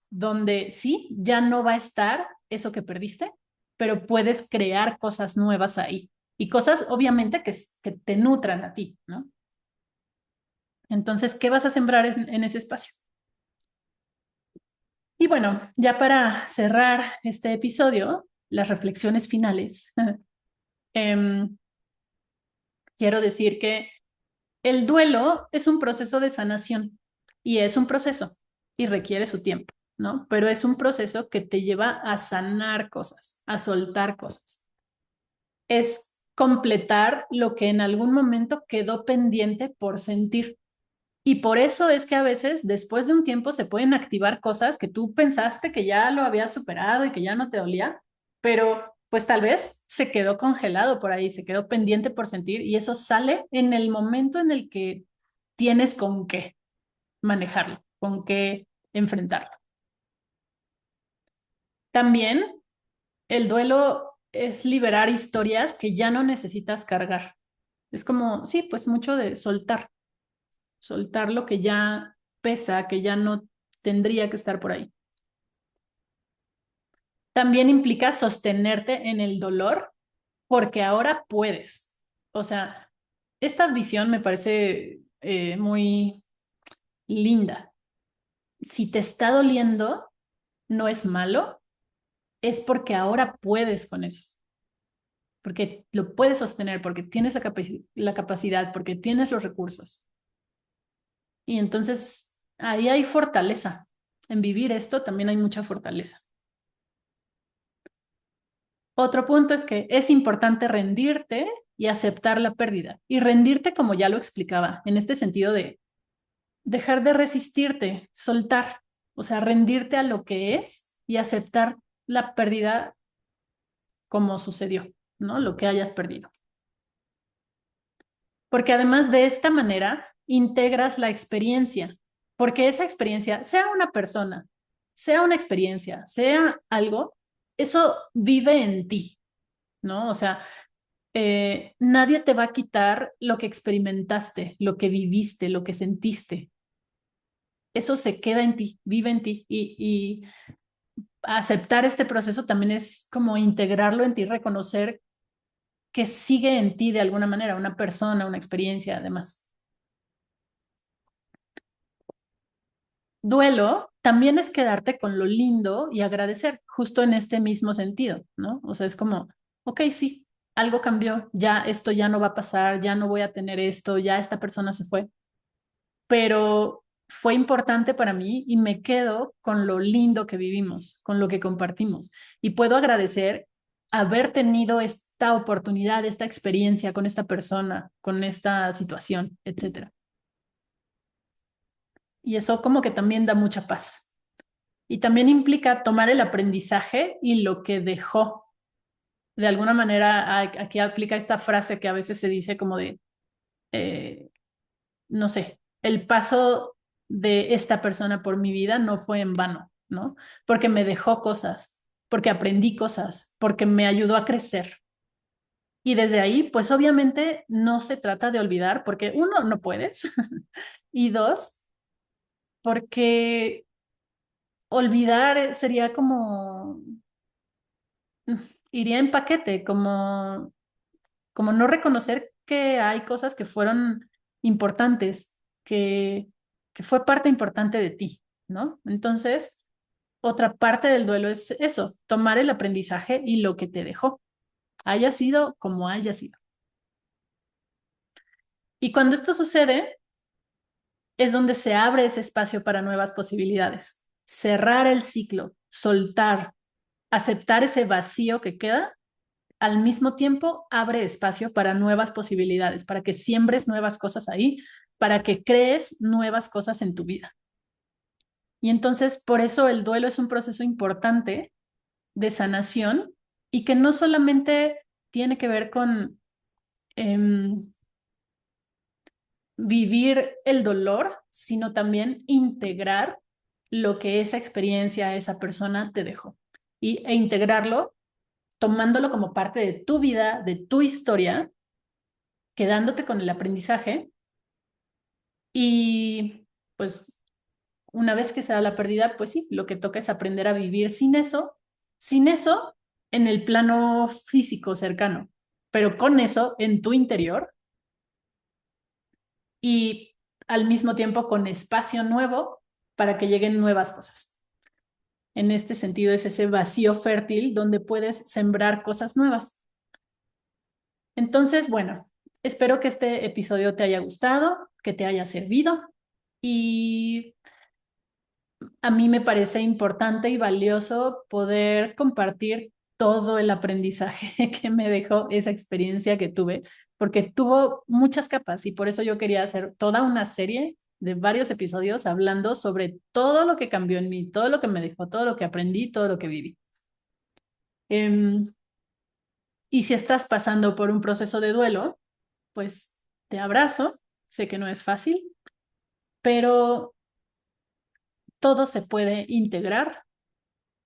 donde sí, ya no va a estar eso que perdiste, pero puedes crear cosas nuevas ahí y cosas obviamente que te nutran a ti, ¿no? Entonces, ¿qué vas a sembrar en ese espacio? Y bueno, ya para cerrar este episodio, las reflexiones finales, em, quiero decir que el duelo es un proceso de sanación y es un proceso y requiere su tiempo, ¿no? Pero es un proceso que te lleva a sanar cosas, a soltar cosas. Es completar lo que en algún momento quedó pendiente por sentir. Y por eso es que a veces, después de un tiempo, se pueden activar cosas que tú pensaste que ya lo habías superado y que ya no te dolía, pero pues tal vez se quedó congelado por ahí, se quedó pendiente por sentir y eso sale en el momento en el que tienes con qué manejarlo, con qué enfrentarlo. También el duelo es liberar historias que ya no necesitas cargar. Es como, sí, pues mucho de soltar lo que ya pesa, que ya no tendría que estar por ahí. También implica sostenerte en el dolor porque ahora puedes. O sea, esta visión me parece muy linda. Si te está doliendo, no es malo, es porque ahora puedes con eso, porque lo puedes sostener, porque tienes la capacidad, porque tienes los recursos. Y entonces ahí hay fortaleza. En vivir esto también hay mucha fortaleza. Otro punto es que es importante rendirte y aceptar la pérdida. Y rendirte, como ya lo explicaba, en este sentido de dejar de resistirte, soltar, o sea, rendirte a lo que es y aceptar la pérdida como sucedió, ¿no? Lo que hayas perdido. Porque además de esta manera integras la experiencia, porque esa experiencia, sea una persona, sea una experiencia, sea algo, eso vive en ti, ¿no? O sea, nadie te va a quitar lo que experimentaste, lo que viviste, lo que sentiste. Eso se queda en ti, vive en ti. Y aceptar este proceso también es como integrarlo en ti, reconocer que sigue en ti de alguna manera, una persona, una experiencia, además. Duelo también es quedarte con lo lindo y agradecer, justo en este mismo sentido, ¿no? O sea, es como, ok, sí, algo cambió, ya esto ya no va a pasar, ya no voy a tener esto, ya esta persona se fue, pero fue importante para mí y me quedo con lo lindo que vivimos, con lo que compartimos. Y puedo agradecer haber tenido esta oportunidad, esta experiencia con esta persona, con esta situación, etcétera. Y eso como que también da mucha paz. Y también implica tomar el aprendizaje y lo que dejó. De alguna manera, aquí aplica esta frase que a veces se dice como de, eh, no sé, el paso de esta persona por mi vida no fue en vano, ¿no? Porque me dejó cosas, porque aprendí cosas, porque me ayudó a crecer. Y desde ahí, pues obviamente no se trata de olvidar, porque uno, no puedes, y dos, porque olvidar sería como, mm, iría en paquete, como no reconocer que hay cosas que fueron importantes, que fue parte importante de ti, ¿no? Entonces, otra parte del duelo es eso, tomar el aprendizaje y lo que te dejó, haya sido como haya sido. Y cuando esto sucede, es donde se abre ese espacio para nuevas posibilidades. Cerrar el ciclo, soltar, aceptar ese vacío que queda, al mismo tiempo abre espacio para nuevas posibilidades, para que siembres nuevas cosas ahí, para que crees nuevas cosas en tu vida. Y entonces, por eso el duelo es un proceso importante de sanación y que no solamente tiene que ver con vivir el dolor, sino también integrar lo que esa experiencia, esa persona te dejó. E integrarlo tomándolo como parte de tu vida, de tu historia, quedándote con el aprendizaje y pues una vez que se da la pérdida, pues sí, lo que toca es aprender a vivir sin eso en el plano físico cercano, pero con eso en tu interior y al mismo tiempo con espacio nuevo para que lleguen nuevas cosas. En este sentido es ese vacío fértil donde puedes sembrar cosas nuevas. Entonces, bueno, espero que este episodio te haya gustado, que te haya servido y a mí me parece importante y valioso poder compartir todo el aprendizaje que me dejó esa experiencia que tuve, porque tuvo muchas capas y por eso yo quería hacer toda una serie de varios episodios hablando sobre todo lo que cambió en mí, todo lo que me dejó, todo lo que aprendí, todo lo que viví. Y si estás pasando por un proceso de duelo, pues te abrazo, sé que no es fácil, pero todo se puede integrar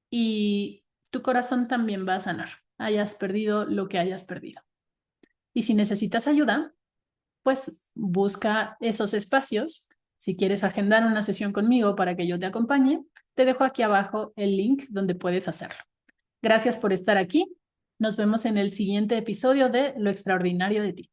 y tu corazón también va a sanar, hayas perdido lo que hayas perdido. Y si necesitas ayuda, pues busca esos espacios. Si quieres agendar una sesión conmigo para que yo te acompañe, te dejo aquí abajo el link donde puedes hacerlo. Gracias por estar aquí. Nos vemos en el siguiente episodio de Lo Extraordinario de Ti.